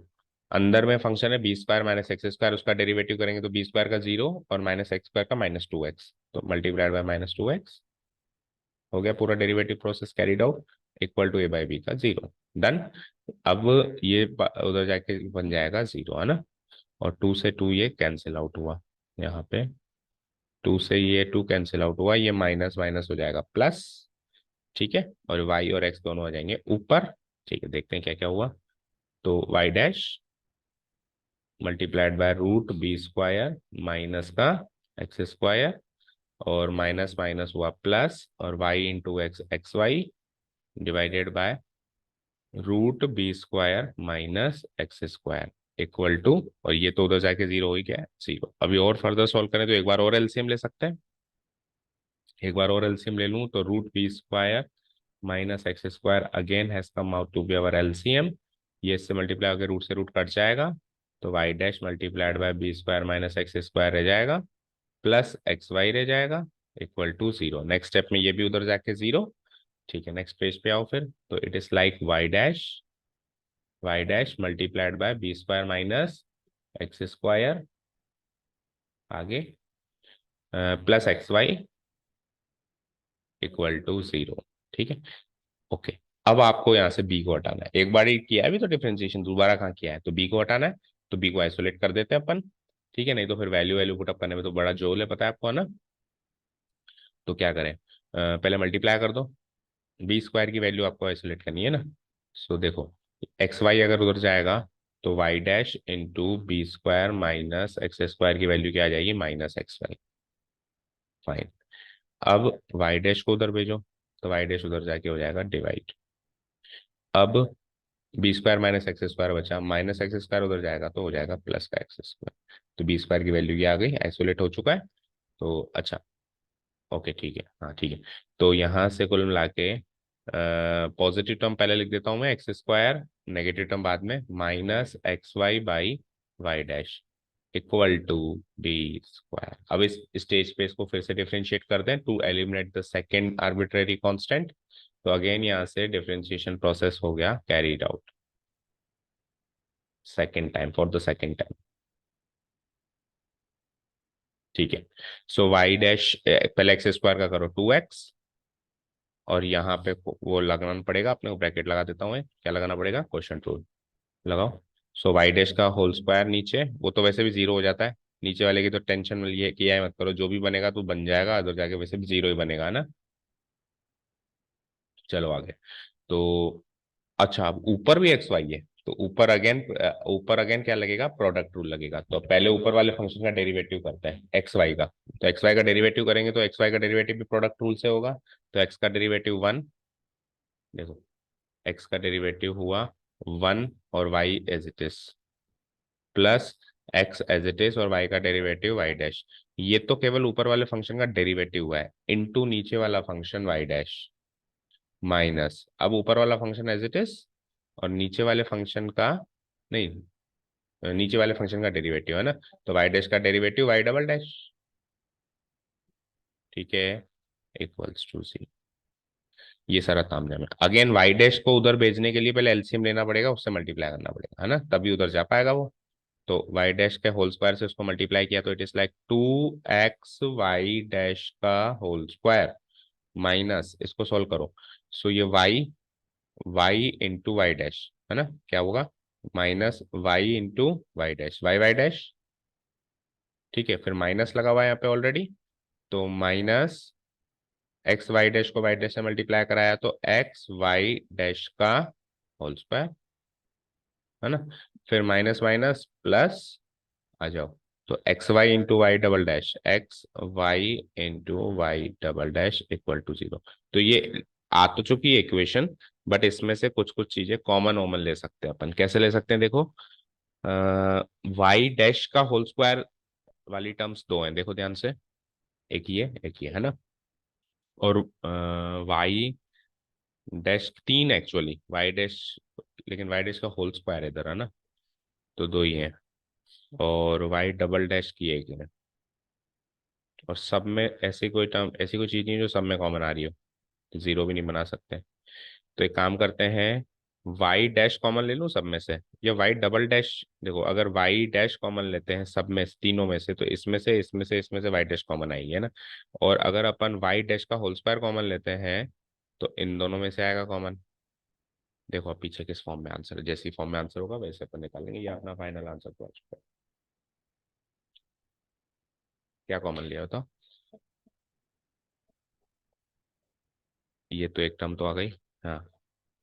अंदर में फंक्शन है b square minus x square, उसका डेरिवेटिव करेंगे तो बी स्क्वायर का 0 और माइनस एक्स स्क्वायर का -2x, तो मल्टीप्लाइड बाय -2x, हो गया पूरा derivative process carried out, equal to a/b का 0। डन। अब ये उधर जाके बन जाएगा 0, है ना। और 2 से 2 ये कैंसिल आउट हुआ, यहाँ पे 2 से ये 2 कैंसिल आउट हुआ, ये माइनस माइनस हो जाएगा प्लस। ठीक है, और y और x दोनों आ जाएंगे ऊपर। ठीक है, देखते हैं क्या क्या हुआ। तो y dash multiplied by root B square minus का एक्स स्क्वायर, और माइनस माइनस हुआ प्लस, और y into x x y divided by root B square minus x square equal to, और ये तो उधर जाके 0 हो ही गया है, 0। अभी और फर्दर सॉल्व करें तो एक बार और एलसीएम ले सकते हैं। एक बार और एलसीएम ले लूं तो root B square minus x square again has come out to be our LCM. ये इससे मल्टीप्लाई होकर रूट से रूट कट जाएगा, तो y dash multiplied by B square minus x square रह जाएगा, प्लस एक्स वाई रह जाएगा, इक्वल टू 0। नेक्स्ट स्टेप में ये भी उधर जाके 0। ठीक है, नेक्स्ट पेज पे आओ फिर। तो it is like Y dash multiplied by B square minus x square, आगे plus X Y equal to 0। ठीक है, ओके। अब आपको यहाँ से बी को हटाना है। एक बार ही किया है अभी तो डिफरेंशिएशन, दोबारा कहाँ किया है, तो बी को हटाना है। तो बी को आइसोलेट कर देते हैं अपन। ठीक है, नहीं तो फिर वैल्यू वैल्यू पुटअप करने में तो बड़ा जोल है, पता है आपको, है ना। तो क्या करें, पहले मल्टीप्लाई कर दो, बी स्क्वायर की वैल्यू आपको आइसोलेट करनी है ना। सो देखो, एक्स वाई अगर उधर जाएगा तो y dash into b square minus x square की वैल्यू क्या आ जाएगी, माइनस एक्स वाई। फाइन। अब वाई डैश को उधर भेजो, तो वाई डैश उधर जाके हो जाएगा डिवाइड। अब b square minus x square बचा, माइनस एक्स स्क्वायर उधर जाएगा तो हो जाएगा प्लस का एक्स स्क्वायर। तो बी स्क्वायर की वैल्यू ये आ गई, आइसोलेट हो चुका है। तो अच्छा, ओके ठीक है, हाँ ठीक है। तो यहाँ से कुल मिला के पॉजिटिव टर्म पहले लिख देता हूँ मैं, एक्स स्क्वायर, नेगेटिव टर्म बाद में, minus x y by y dash equal to b square. अब इस स्टेज पे इसको फिर से डिफरेंशिएट कर दें to eliminate the second arbitrary constant. तो अगेन यहाँ से डिफरेंशिएशन प्रोसेस हो गया carried out second time, for the second time. ठीक है, सो वाई डैश पहले एक्स स्क्वायर का करो 2x, और यहाँ पे वो लगाना पड़ेगा अपने को, ब्रैकेट लगा देता हूँ मैं। क्या लगाना पड़ेगा, क्वेश्चन रूल लगाओ। सो वाई डैश का होल स्क्वायर नीचे, वो तो वैसे भी 0 हो जाता है, नीचे वाले की तो टेंशन में ये किया है मत करो, जो भी बनेगा तो बन जाएगा, अदर जाके वैसे भी 0 ही बनेगा, है ना। चलो आगे। तो अच्छा, अब ऊपर भी एक्स वाई है, तो ऊपर अगेन क्या लगेगा, प्रोडक्ट रूल लगेगा। तो पहले ऊपर वाले फंक्शन का डेरिवेटिव करते हैं एक्स वाई का। तो एक्स वाई का डेरिवेटिव करेंगे तो एक्स वाई का डेरिवेटिव भी प्रोडक्ट रूल से होगा। तो एक्स का डेरिवेटिव 1, देखो एक्स का डेरिवेटिव हुआ 1, और y as it is, plus x as it is, और वाई का डेरिवेटिव वाई डैश। ये तो केवल ऊपर वाले फंक्शन का डेरिवेटिव हुआ है, इनटू नीचे वाला फंक्शन वाई डैश, माइनस अब ऊपर वाला फंक्शन एज इट इज, और नीचे वाले फंक्शन का, नहीं, नीचे वाले फंक्शन का डेरिवेटिव, है ना। तो वाई डैश का डेरिवेटिव वाई डबल डैश। ठीक है, इक्वल्स टू सी। ये सारा काम है। अगेन वाई डैश को उधर भेजने के लिए पहले एलसीएम लेना पड़ेगा, उससे मल्टीप्लाई करना पड़ेगा, है ना, तभी उधर जा पाएगा वो। तो वाई डैश के होल स्क्वायर से उसको मल्टीप्लाई किया तो it is like 2x y dash का होल स्क्वायर, माइनस इसको सोल्व करो। सो ये वाई इंटू वाई डैश, है ना, क्या होगा, minus y into Y dash, y y dash. ठीक है, फिर माइनस लगा हुआ है यहाँ पे ऑलरेडी, तो माइनस एक्स वाई डैश को वाई डैश से मल्टीप्लाई कराया तो एक्स वाई डैश का होल स्क्वायर, है ना। फिर माइनस माइनस प्लस, आ जाओ, तो x y into y double dash, x y into y double dash equal to 0। तो ये आ तो चुकी है इक्वेशन, बट इसमें से कुछ कुछ चीजें कॉमन वॉमन ले सकते हैं अपन। कैसे ले सकते हैं देखो, वाई डैश का होल स्क्वायर वाली टर्म्स दो हैं, देखो ध्यान से, एक ये है ना, और वाई डैश तीन एक्चुअली, वाई डैश, लेकिन वाई डैश का होल स्क्वायर इधर है ना, तो दो ही है, और वाई डबल डैश की एक है, और सब में ऐसी कोई टर्म, ऐसी कोई चीज नहीं है जो सब में कॉमन आ रही हो, तो जीरो भी नहीं बना सकते। तो एक काम करते हैं, वाई डैश कॉमन ले लूं सब में से, या वाई डबल डैश, देखो अगर वाई डैश कॉमन लेते हैं सब में तीनों में से, तो इसमें से वाई डैश कॉमन आएगी, है ना। और अगर अपन वाई डैश का होल स्क्वायर कॉमन लेते हैं तो इन दोनों में से आएगा कॉमन। देखो अब पीछे किस फॉर्म में आंसर है, जैसी फॉर्म में आंसर होगा वैसे अपन निकालेंगे, ये अपना फाइनल आंसर तो आ चुका है। क्या कॉमन लिया होता, ये तो एक टर्म तो आ गई। हाँ,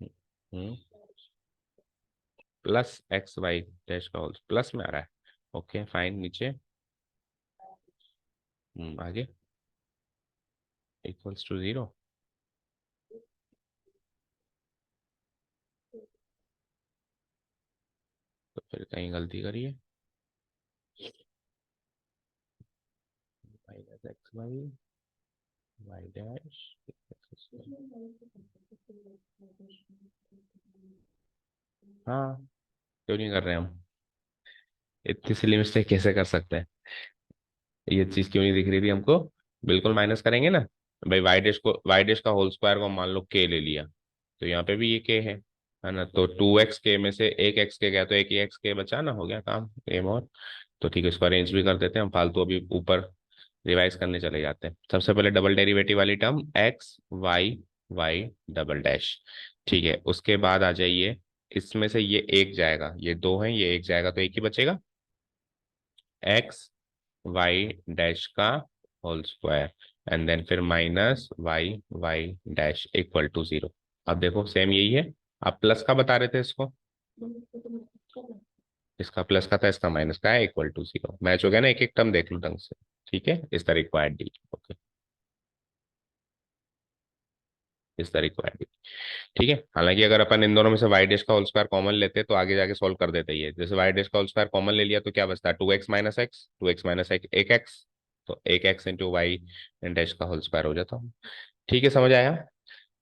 हम्म, प्लस एक्स वाई डैश का होल प्लस में आ रहा है, ओके फाइन, नीचे आगे इक्वल्स टू 0। तो फिर कहीं गलती करिए, minus x y y dash, हाँ, क्यों नहीं कर रहे हम, इतनी सिली मिस्टेक कैसे कर सकते हैं, ये चीज क्यों नहीं दिख रही थी हमको। बिल्कुल माइनस करेंगे ना भाई, वाई डैश का होल स्क्वायर को मान लो के ले लिया, तो यहाँ पे भी ये के है ना, तो 2x के में से एक एक्स के गया तो एक ही एक्स के बचा ना, हो गया काम एम और। तो ठीक है, इसको अरेंज भी कर देते हैं हम, फालतू अभी ऊपर रिवाइज करने चले जाते हैं। सबसे पहले डबल डेरिवेटिव वाली term x y y double dash, ठीक है, उसके बाद आ जाइए, इसमें से ये एक जाएगा, ये दो है, ये एक जाएगा, तो एक ही बचेगा, एक्स वाई डैश का होल स्क्वायर, एंड देन फिर minus y y dash equal to 0। अब देखो सेम यही है, आप प्लस का बता रहे थे इसको, इसका प्लस का था, इसका माइनस का है, इक्वल टू 0, मैच हो गया ना, एक एक टर्म देख लो ढंग से, ठीक है, इस तारीख को ऐड डी, ओके, इस तारीख को ऐड डी, ठीक है। हालांकि अगर अपन इन दोनों में से वाई डैश का होल स्क्वायर कॉमन लेते तो आगे जाके सॉल्व कर देते, ये जैसे वाई डैश का होल स्क्वायर कॉमन ले लिया तो क्या बचता है, 2x माइनस एक्स एक एक्स, तो एक एक्स इंटू वाई डैश का होल स्क्वायर हो जाता, ठीक है, समझ आया।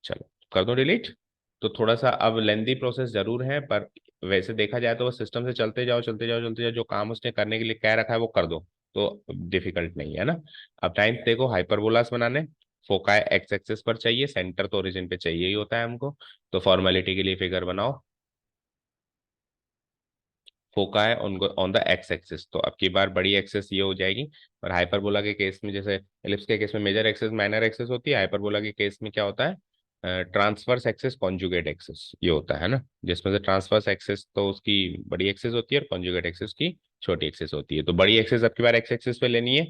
चलो कर दो डिलीट। तो थोड़ा सा अब लेंदी प्रोसेस जरूर है, पर वैसे देखा जाए तो वो सिस्टम से चलते जाओ चलते जाओ चलते जाओ, जो काम उसने करने के लिए कह रखा है वो कर दो, तो डिफिकल्ट नहीं है ना। अब टाइम देखो, हाइपरबोलास बनाने फोकाई एक्स एक्सिस पर चाहिए, सेंटर तो ओरिजिन पे चाहिए ही होता है हमको, तो फॉर्मेलिटी के लिए फिगर बनाओ, foci on on the x axis, तो अब की बार बड़ी एक्सिस ये हो जाएगी। और हाइपरबोला के केस में, जैसे एलिप्स के केस में मेजर एक्सिस माइनर एक्सिस होती है, हाइपरबोला के केस में क्या होता है, ट्रांसवर्स एक्सिस कॉन्जुगेट एक्सिस ये होता है ना, जिसमें से ट्रांसवर्स एक्सिस तो उसकी बड़ी एक्सिस होती है और कॉन्जुगेट एक्सिस की छोटी एक्सिस होती है, तो बड़ी एक्सिस अब की बार एक्स एक्सिस पे लेनी है,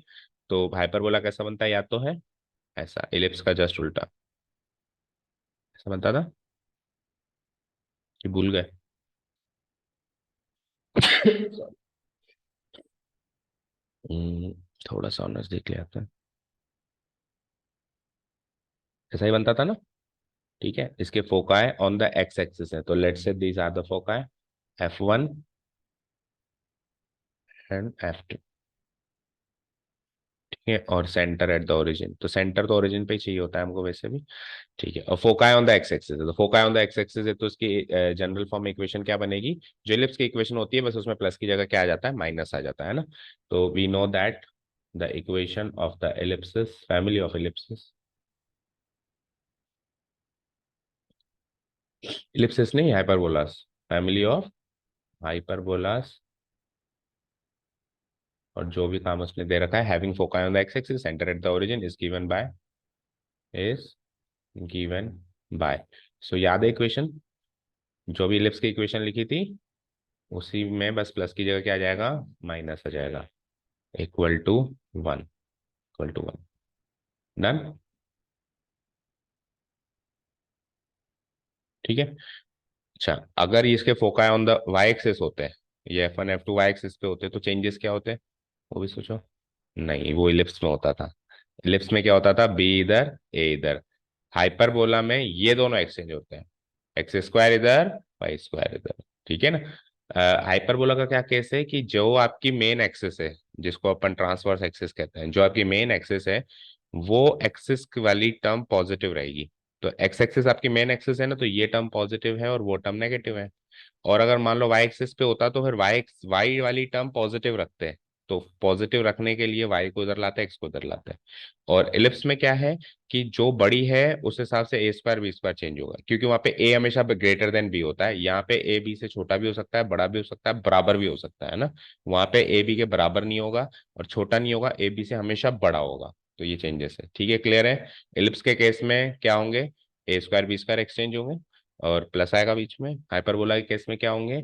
तो हाइपरबोला कैसा बनता है, या तो है ऐसा, एलिप्स का जस्ट उल्टा, ऐसा बनता था कि भूल गए। हम्म, थोड़ा सा ऑनर्स देख ले आते हैं, ऐसा ही बनता था ना, ठीक है, इसके foci on the x axis है, तो let's say these are the foci, F1 and F2, ठीक है, और सेंटर एट द ओरिजिन, तो सेंटर तो ओरिजिन पे ही चाहिए होता है हमको वैसे भी, ठीक है, और foci on the x axis है, तो foci on the x axis है, तो इसकी जनरल फॉर्म इक्वेशन क्या बनेगी, जो एलिप्स की इक्वेशन होती है, बस उसमें प्लस की जगह क्या आ जाता है, माइनस आ जाता है ना। तो we know that the equation of the ellipses, family of ellipses, ellipses नहीं हाइपरबोलास, फैमिली ऑफ हाइपरबोलास, और जो भी काम उसने दे रखा है, having foci on the x axis centre at the origin is given by, so याद है इक्वेशन, जो भी इलिप्स की इक्वेशन लिखी थी उसी में बस प्लस की जगह क्या आ जाएगा, माइनस आ जाएगा, equal to 1, equal to 1, done. ठीक है। अच्छा, अगर इसके फोका ऑन द वाई एक्सिस होते हैं, ये F1 F2 वाई एक्सिस पे होते हैं, तो चेंजेस क्या होते हैं वो भी सोचो। नहीं, वो इलिप्स में होता था। इलिप्स में क्या होता था, बी इधर ए इधर। हाइपरबोला में ये दोनों एक्सचेंज होते हैं, एक्स स्क्वायर इधर वाई स्क्वायर इधर। ठीक है ना। हाइपरबोला का क्या केस है कि जो आपकी मेन एक्सिस है, जिसको अपन ट्रांसवर्स एक्सिस कहते हैं, जो आपकी मेन एक्सिस है, वो एक्सिस वाली टर्म पॉजिटिव रहेगी। तो एक्स एक्सिस आपकी मेन एक्सिस है ना, तो ये टर्म पॉजिटिव है और वो टर्म नेगेटिव है। और अगर मान लो वाई एक्सिस पे होता तो फिर वाई वाली टर्म पॉजिटिव रखते हैं। तो पॉजिटिव रखने के लिए वाई को इधर लाते हैं, एक्स को इधर लाते हैं। और एलिप्स में क्या है कि जो बड़ी है उस हिसाब से ए स्क्वायर बी स्क्वायर चेंज होगा, क्योंकि वहां पे ए हमेशा ग्रेटर देन बी होता है। यहाँ पे ए बी से छोटा भी हो सकता है, बड़ा भी हो सकता है, बराबर भी हो सकता है ना। वहां पे ए बी के बराबर नहीं होगा और छोटा नहीं होगा, ए बी से हमेशा बड़ा होगा। तो ये चेंजेस है। ठीक है, क्लियर है। एलिप्स के केस में क्या होंगे, ए स्क्वायर बी स्क्वायर एक्सचेंज होंगे और प्लस आएगा बीच में। हाइपरबोला के केस में क्या होंगे,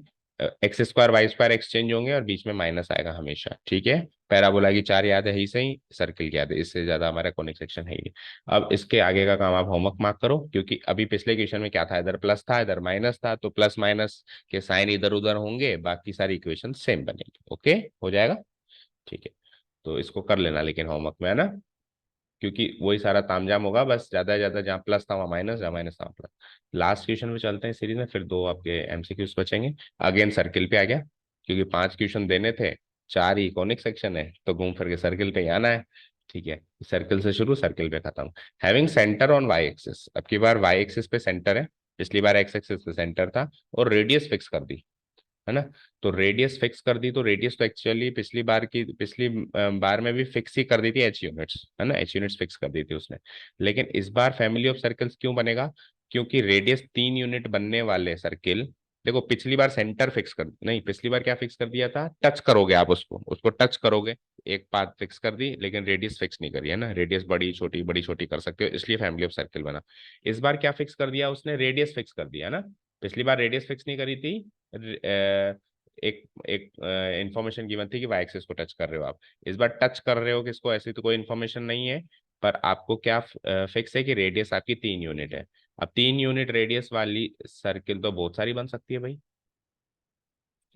x square Y square exchange होंगे और बीच में माइनस आएगा हमेशा। ठीक है। पैराबोला की चार याद है ही सही, सर्किल की याद है, इससे ज्यादा हमारा कॉनिक सेक्शन है ही नहीं। अब इसके आगे का काम आप होमवर्क मार्क करो, क्योंकि अभी पिछले क्वेश्चन में क्या था, इधर प्लस था इधर माइनस था, तो प्लस माइनस के साइन इधर उधर होंगे, बाकी सारी इक्वेशन सेम बनेगी। ओके, हो जाएगा। ठीक है, तो इसको कर लेना लेकिन होमवर्क में, है ना, क्योंकि वही सारा तामझाम होगा, बस ज्यादा से ज्यादा जहाँ प्लस था वहाँ माइनस, जहाँ माइनस था वहाँ प्लस। लास्ट क्वेश्चन पे चलते हैं सीरीज में, फिर दो आपके एमसीक्यूज बचेंगे। अगेन सर्किल पे आ गया, क्योंकि पांच क्वेश्चन देने थे, चार ही कॉनिक सेक्शन है, तो घूम फिर के सर्किल पे ही आना है। ठीक है, सर्किल से शुरू, सर्किल पे खत्म। Having centre on Y axis, अब की बार वाई एक्सिस पे सेंटर है, पिछली बार एक्स एक्सिस पे सेंटर था, और रेडियस फिक्स कर दी, है ना। तो रेडियस फिक्स कर दी, तो रेडियस तो एक्चुअली पिछली बार में भी फिक्स ही कर दी थी, एच यूनिट्स, है ना, एच यूनिट्स फिक्स कर दी थी उसने। लेकिन इस बार फैमिली ऑफ सर्कल्स क्यों बनेगा, क्योंकि रेडियस 3 यूनिट बनने वाले सर्किल, देखो पिछली बार सेंटर फिक्स कर, नहीं पिछली बार क्या फिक्स कर दिया था, टच करोगे आप उसको, उसको टच करोगे, एक पाथ फिक्स कर दी, लेकिन रेडियस फिक्स नहीं करी, है ना। रेडियस बड़ी छोटी कर सकते हो, इसलिए फैमिली ऑफ सर्किल बना। इस बार क्या फिक्स कर दिया उसने, रेडियस फिक्स कर दिया, है ना। पिछली बार रेडियस फिक्स नहीं करी थी। एक एक इंफॉर्मेशन गिवन थी कि वाई एक्सिस को टच कर रहे हो आप। इस बार टच कर रहे हो किसको, ऐसी तो कोई इन्फॉर्मेशन नहीं है, पर आपको क्या फिक्स है कि रेडियस आपकी 3 यूनिट है। अब 3 यूनिट रेडियस वाली सर्किल तो बहुत सारी बन सकती है भाई।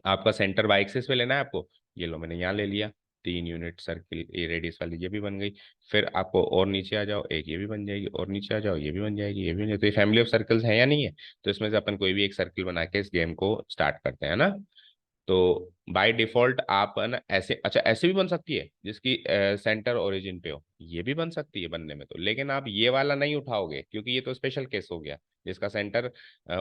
आपका सेंटर वाई एक्सिस पे लेना है आपको, ये लो मैंने यहाँ ले लिया, 3 यूनिट सर्किल ये रेडियस वाली ये भी बन गई। फिर आपको और नीचे आ जाओ, एक ये भी बन जाएगी, और नीचे आ जाओ ये भी बन जाएगी, ये भी बन जाएगी। तो ये फैमिली ऑफ सर्कल्स है या नहीं है। तो इसमें से अपन कोई भी एक सर्किल बना के इस गेम को स्टार्ट करते हैं ना। तो बाय डिफॉल्ट आप है ना ऐसे, अच्छा ऐसे भी बन सकती है जिसकी सेंटर ओरिजिन पे हो, ये भी बन सकती है बनने में तो, लेकिन आप ये वाला नहीं उठाओगे क्योंकि ये तो स्पेशल केस हो गया, जिसका सेंटर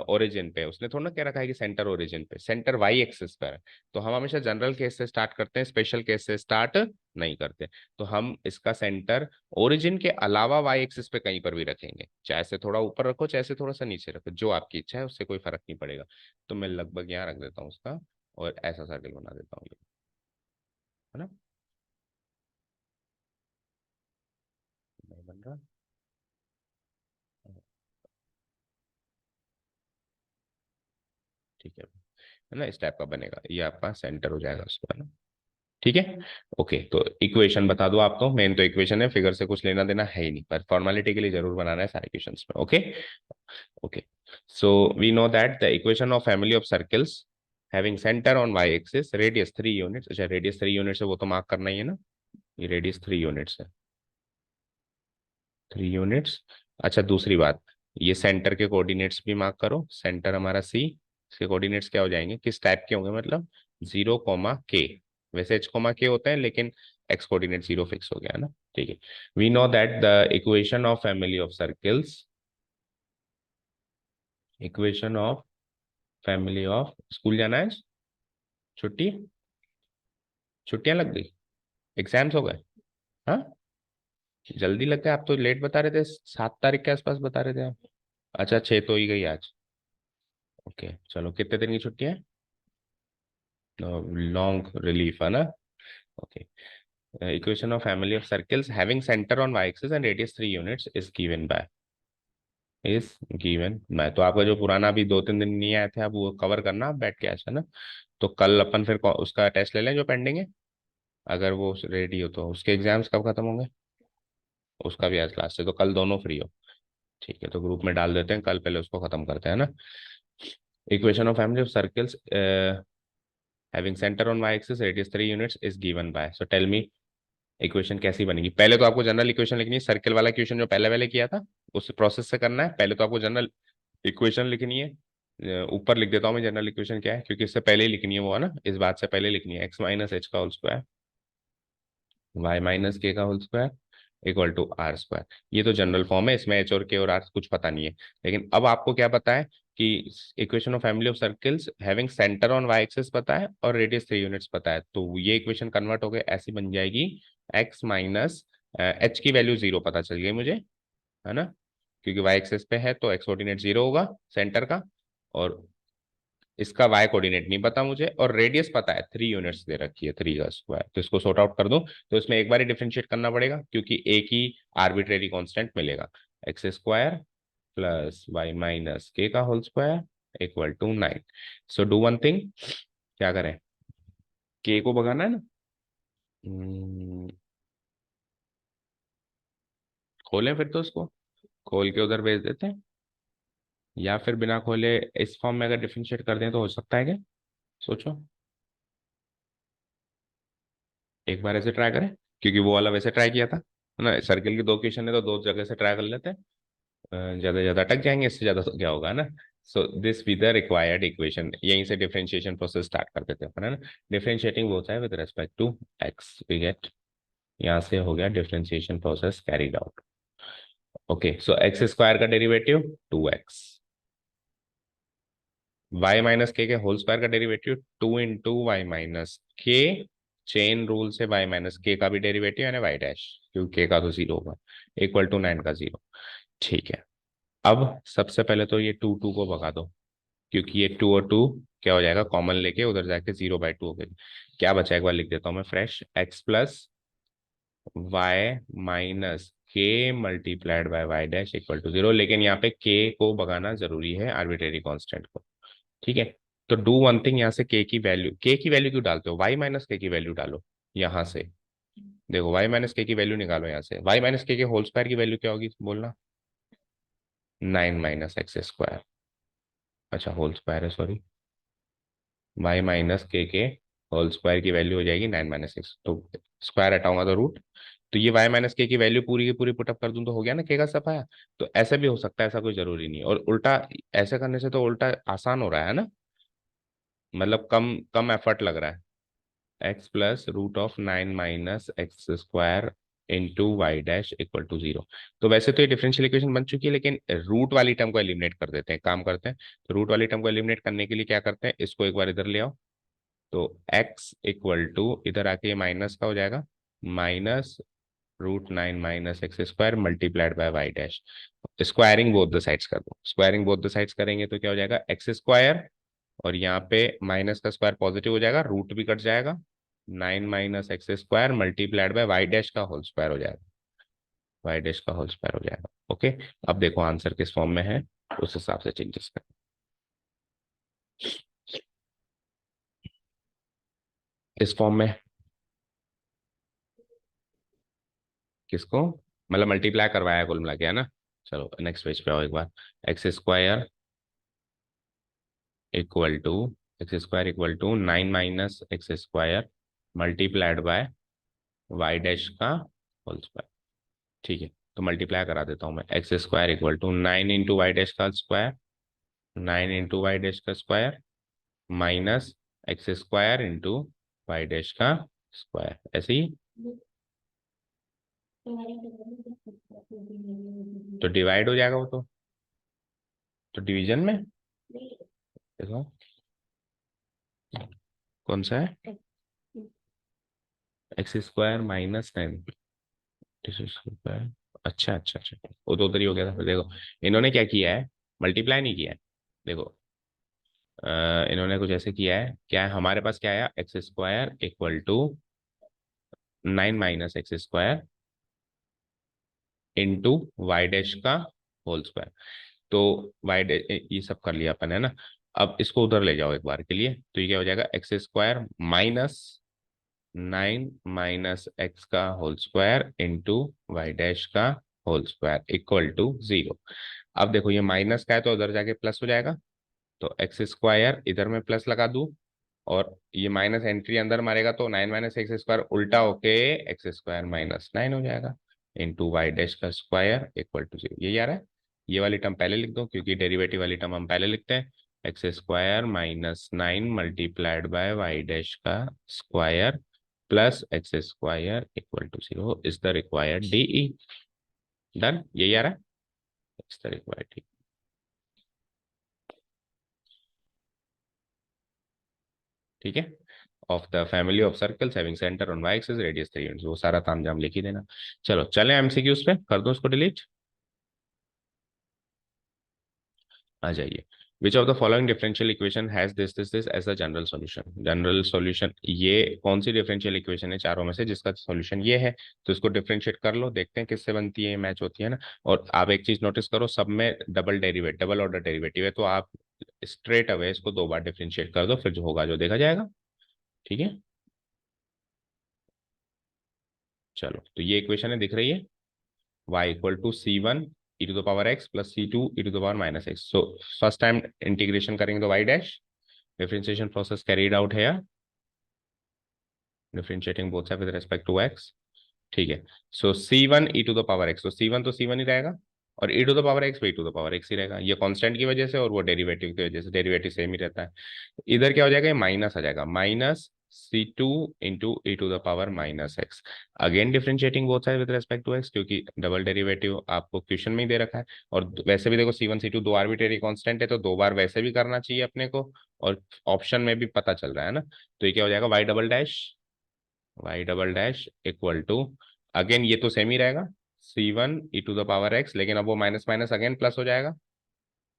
ओरिजिन पे है। उसने थोड़ा ना कह रखा है कि सेंटर ओरिजिन पे, सेंटर वाई एक्सिस पर है। तो हम हमेशा जनरल केस से स्टार्ट करते हैं, स्पेशल केस से स्टार्ट नहीं करते। तो हम इसका सेंटर ओरिजिन के अलावा वाई एक्सिस पे कहीं पर भी रखेंगे, चाहे से थोड़ा ऊपर रखो चाहे से थोड़ा सा नीचे रखो, जो आपकी इच्छा है, उससे कोई फर्क नहीं पड़ेगा। तो मैं लगभग यहाँ रख देता हूँ उसका, और ऐसा सर्कल बना देता हूँ ये, है ना। नहीं बन रहा, ठीक है ना, इस टाइप का बनेगा, ये आपका सेंटर हो जाएगा उसका, है ना। ठीक है। ओके, तो इक्वेशन बता दो आप, तो मेन तो इक्वेशन है, फिगर से कुछ लेना देना है ही नहीं, पर फॉर्मेलिटी के लिए जरूर बनाना है सारे इक्वेशंस में। Okay. Okay, so we know that the equation of family of circles having centre on Y axis, radius 3 units, अच्छा रेडियस 3 यूनिट्स है वो तो मार्क करना ही है ना, ये रेडियस 3 यूनिट्स है, 3 यूनिट्स। अच्छा दूसरी बात, ये सेंटर के कोऑर्डिनेट्स भी मार्क करो, सेंटर हमारा सी, इसके कोऑर्डिनेट्स क्या हो जाएंगे, किस टाइप के होंगे, मतलब 0, K। वैसे H, K होते हैं, लेकिन एक्स कोऑर्डिनेट 0 फिक्स हो गया है ना। ठीक है, we know that the equation of family of circles, equation of family of, school जाना है, छुट्टी, छुट्टियां लग गई, एग्जाम्स हो गए, हाँ जल्दी लग गए, आप तो लेट बता रहे थे, 7 तारीख के आसपास बता रहे थे आप। अच्छा 6 तो ही गई आज। ओके चलो, कितने दिन की छुट्टी है, लॉन्ग रिलीफ है ना। Okay, equation of family of circles having centre on Y axis and radius 3 units is given by, तो आपका जो पुराना अभी 2-3 दिन नहीं आए थे, आप वो कवर करना, आप बैठ के आज, है ना। तो कल अपन फिर उसका टेस्ट ले लें जो पेंडिंग है, अगर वो रेडी हो तो। उसके एग्जाम्स कब खत्म होंगे, उसका भी आज लास्ट है, तो कल दोनों फ्री हो। ठीक है, तो ग्रुप में डाल देते हैं, कल पहले उसको खत्म करते हैं ना। Equation of family of circles having centre on Y axis radius 3 units is given by, so tell me equation कैसी बनेगी। पहले तो आपको जनरल इक्वेशन लिखनी है, सर्कल वाला इक्वेशन जो पहले वाले किया था उस प्रोसेस से करना है। पहले तो आपको जनरल इक्वेशन लिखनी है। ऊपर लिख देता हूँ मैं जनरल इक्वेशन क्या है, क्योंकि इससे पहले ही लिखनी है वो, है ना, इस बात से पहले लिखनी है। एक्स माइनस एच का होल स्क्वायर वाई माइनस के का whole square equal to are square. ये तो जनरल फॉर्म है, इसमें एच और के और आर कुछ पता नहीं है। लेकिन अब आपको क्या पता है कि equation of family of circles having centre on Y axis पता है और रेडियस 3 यूनिट्स पता है, तो ये इक्वेशन कन्वर्ट होकर ऐसी बन जाएगी। एक्स माइनस एच की वैल्यू 0 पता चल गई मुझे, है ना, क्योंकि वाई एक्सिस पे है तो एक्स कोऑर्डिनेट 0 होगा सेंटर का, और इसका वाई कोऑर्डिनेट नहीं पता मुझे, और रेडियस पता है 3 यूनिट्स दे रखी है, 3 का स्क्वायर। तो इसको सॉर्ट आउट कर दूं तो इसमें एक बार ही डिफरेंशिएट करना पड़ेगा, क्योंकि एक ही आर्बिट्रेरी कांस्टेंट मिलेगा। X square plus Y minus के का whole square equal to 9। So do one thing, क्या करें, के को भगाना है ना। खोलें फिर तो उसको, खोल के उधर भेज देते हैं, या फिर बिना खोले इस फॉर्म में अगर डिफरेंशिएट कर दें तो हो सकता है क्या, सोचो। एक बार ऐसे ट्राई करें, क्योंकि वो वाला वैसे ट्राई किया था, है ना, सर्किल की दो क्वेश्चन है तो दो जगह से ट्राई कर लेते हैं। ज्यादा ज्यादा अटक जाएंगे, इससे ज्यादा तो क्या होगा ना। So this with the required equation, यहीं से डिफरेंशिएशन प्रोसेस स्टार्ट कर देते हैं, है ना। डिफरेंशिएटिंग बोथ है with respect to X, we get, यहाँ से हो गया differentiation process carried out. Okay, so X square का derivative 2x, Y minus K whole square का derivative 2 × y minus K, chain rule से y माइनस के का भी डेरिवेटिव यानी y डैश, क्योंकि के का तो 0 होगा, इक्वल टू 9 का 0। ठीक है, अब सबसे पहले तो ये 2 को भगा दो, क्योंकि ये 2 और 2 क्या हो जाएगा, कॉमन लेके उधर जाके 0/2 हो गई। क्या बचा, एक बार लिख देता हूँ मैं fresh, x plus Y minus के multiplied by Y dash equal to 0, लेकिन यहाँ पे के को भगाना जरूरी है, आर्बिट्रेरी कांस्टेंट को। ठीक है, तो डू वन थिंग, यहाँ से के की वैल्यू क्यों डालते हो, वाई माइनस के की वैल्यू डालो यहाँ से। देखो वाई माइनस के की वैल्यू निकालो यहाँ से, Y minus K whole square की वैल्यू क्या होगी बोलना, 9 - x²। अच्छा होल स्क्वायर है, sorry, Y minus K whole square की वैल्यू हो जाएगी 9 - x, तो स्क्वायर हटाऊंगा तो रूट। तो ये वाई माइनस के की वैल्यू पूरी की पूरी पुटअप कर दूं तो हो गया ना के का सफाया। तो ऐसा भी हो सकता है, ऐसा कोई जरूरी नहीं है, और उल्टा ऐसे करने से तो उल्टा आसान हो रहा है ना, मतलब कम कम एफर्ट लग रहा है। X plus root of 9 - x² into Y dash equal to 0। तो वैसे तो ये डिफरेंशियल इक्वेशन बन चुकी है, लेकिन रूट वाली टर्म को एलिमिनेट कर देते हैं, काम करते हैं। तो रूट वाली टर्म को एलिमिनेट करने के लिए क्या करते हैं, इसको एक बार इधर ले आओ, तो x इक्वल टू इधर आके ये माइनस का हो जाएगा, minus √9 - x² multiplied by Y dash. Squaring both the sides कर दो, स्क्वायरिंग बोथ द साइड्स करेंगे तो क्या हो जाएगा, x², और यहाँ पे माइनस का स्क्वायर पॉजिटिव हो जाएगा, रूट भी कट जाएगा, 9 - x² multiplied by Y dash का होल स्क्वायर हो जाएगा, वाई डैश का होल स्क्वायर हो जाएगा। ओके, अब देखो आंसर किस फॉर्म में है, उस हिसाब से चेंजेस कर, इस फॉर्म में किसको, मतलब मल्टीप्लाई करवाया कुल मिला के, है ना। चलो नेक्स्ट पेज पे आओ एक बार, equal to x² 9 - x² multiplied by Y dash का होल स्क्वायर। ठीक है, तो मल्टीप्लाई करा देता हूँ मैं, x² 9 × y डैश का स्क्वायर, 9 × y डैश का square minus x² × y dash का स्क्वायर, ऐसे ही। तो डिवाइड हो जाएगा वो तो डिवीजन में देखो कौन सा है, x² - 9 स्क्वायर। अच्छा अच्छा अच्छा, वो तो उधर ही हो गया था, फिर देखो इन्होंने क्या किया है, मल्टीप्लाई नहीं किया है। देखो इन्होंने कुछ ऐसे किया है, क्या है हमारे पास, क्या आया, x² = 9 - x² into Y dash का होल स्क्वायर। तो वाई डैश ये सब कर लिया अपन, है ना। अब इसको उधर ले जाओ एक बार के लिए, तो ये क्या हो जाएगा, x² - 9 - x का whole square into Y dash का होल स्क्वायर इक्वल टू 0। अब देखो ये माइनस का है तो उधर जाके प्लस हो जाएगा, तो एक्स स्क्वायर इधर में प्लस लगा दूं, और ये माइनस एंट्री अंदर मारेगा तो 9 - x² उल्टा होके x² - 9 हो जाएगा, इंटू वाई डैश का स्क्वायर इक्वल टू 0। यही आ रहा है। ये वाली टर्म पहले लिख दो क्योंकि डेरिवेटिव वाली टर्म हम पहले लिखते हैं। x² - 9 multiplied by Y dash का square plus x² equal to 0 is the required DE. Done, यही आ रहा है, इज द रिक्वायर्ड। ठीक है, of the family of circles having centre on Y axis radius 3 units, वो सारा तामझाम लिख ही देना। चलो चले एमसीक्यूज पे, कर दो उसको डिलीट। आ जाइए। Which of the following differential equation has this as the general solution. General solution, ये कौन सी डिफरेंशियल इक्वेशन है चारों में से जिसका सॉल्यूशन ये है? तो इसको डिफरेंशिएट कर लो, देखते हैं किससे बनती है, मैच होती है ना। और आप एक चीज नोटिस करो, सब में डबल ऑर्डर डेरिवेटिव है, तो आप स्ट्रेट अवे इसको दो बार डिफरेंशिएट कर दो, फिर जो होगा जो देखा जाएगा। ठीक है, चलो तो ये इक्वेशन है, दिख रही है, y equal to c1 e to the power x प्लस c2 e to the power minus x। So first time integration करेंगे तो y dash, differentiation process carried out है, differentiating both side with respect to x। ठीक है, so c1 e to the power x, तो c1 तो c1 ही रहेगा, और e to the power x e to the power x ही रहेगा, ये कांस्टेंट की वजह से और वो डेरिवेटिव की वजह से, डेरिवेटिव सेम ही रहता है। इधर क्या हो जाएगा, माइनस आ जाएगा, minus c2 into E to the power minus X. Again differentiating both side with respect to X, क्योंकि डबल डेरिवेटिव आपको क्वेश्चन में ही दे रखा है। और वैसे भी देखो c1 c2 दो आर्बिट्रेरी कांस्टेंट है, तो दो बार वैसे भी करना चाहिए अपने को, और ऑप्शन में भी पता चल रहा है ना। तो ये क्या हो जाएगा, y double dash equal to, again ये तो सेम ही रहेगा, c1 E to the power X, लेकिन अब वो माइनस माइनस अगेन प्लस हो जाएगा।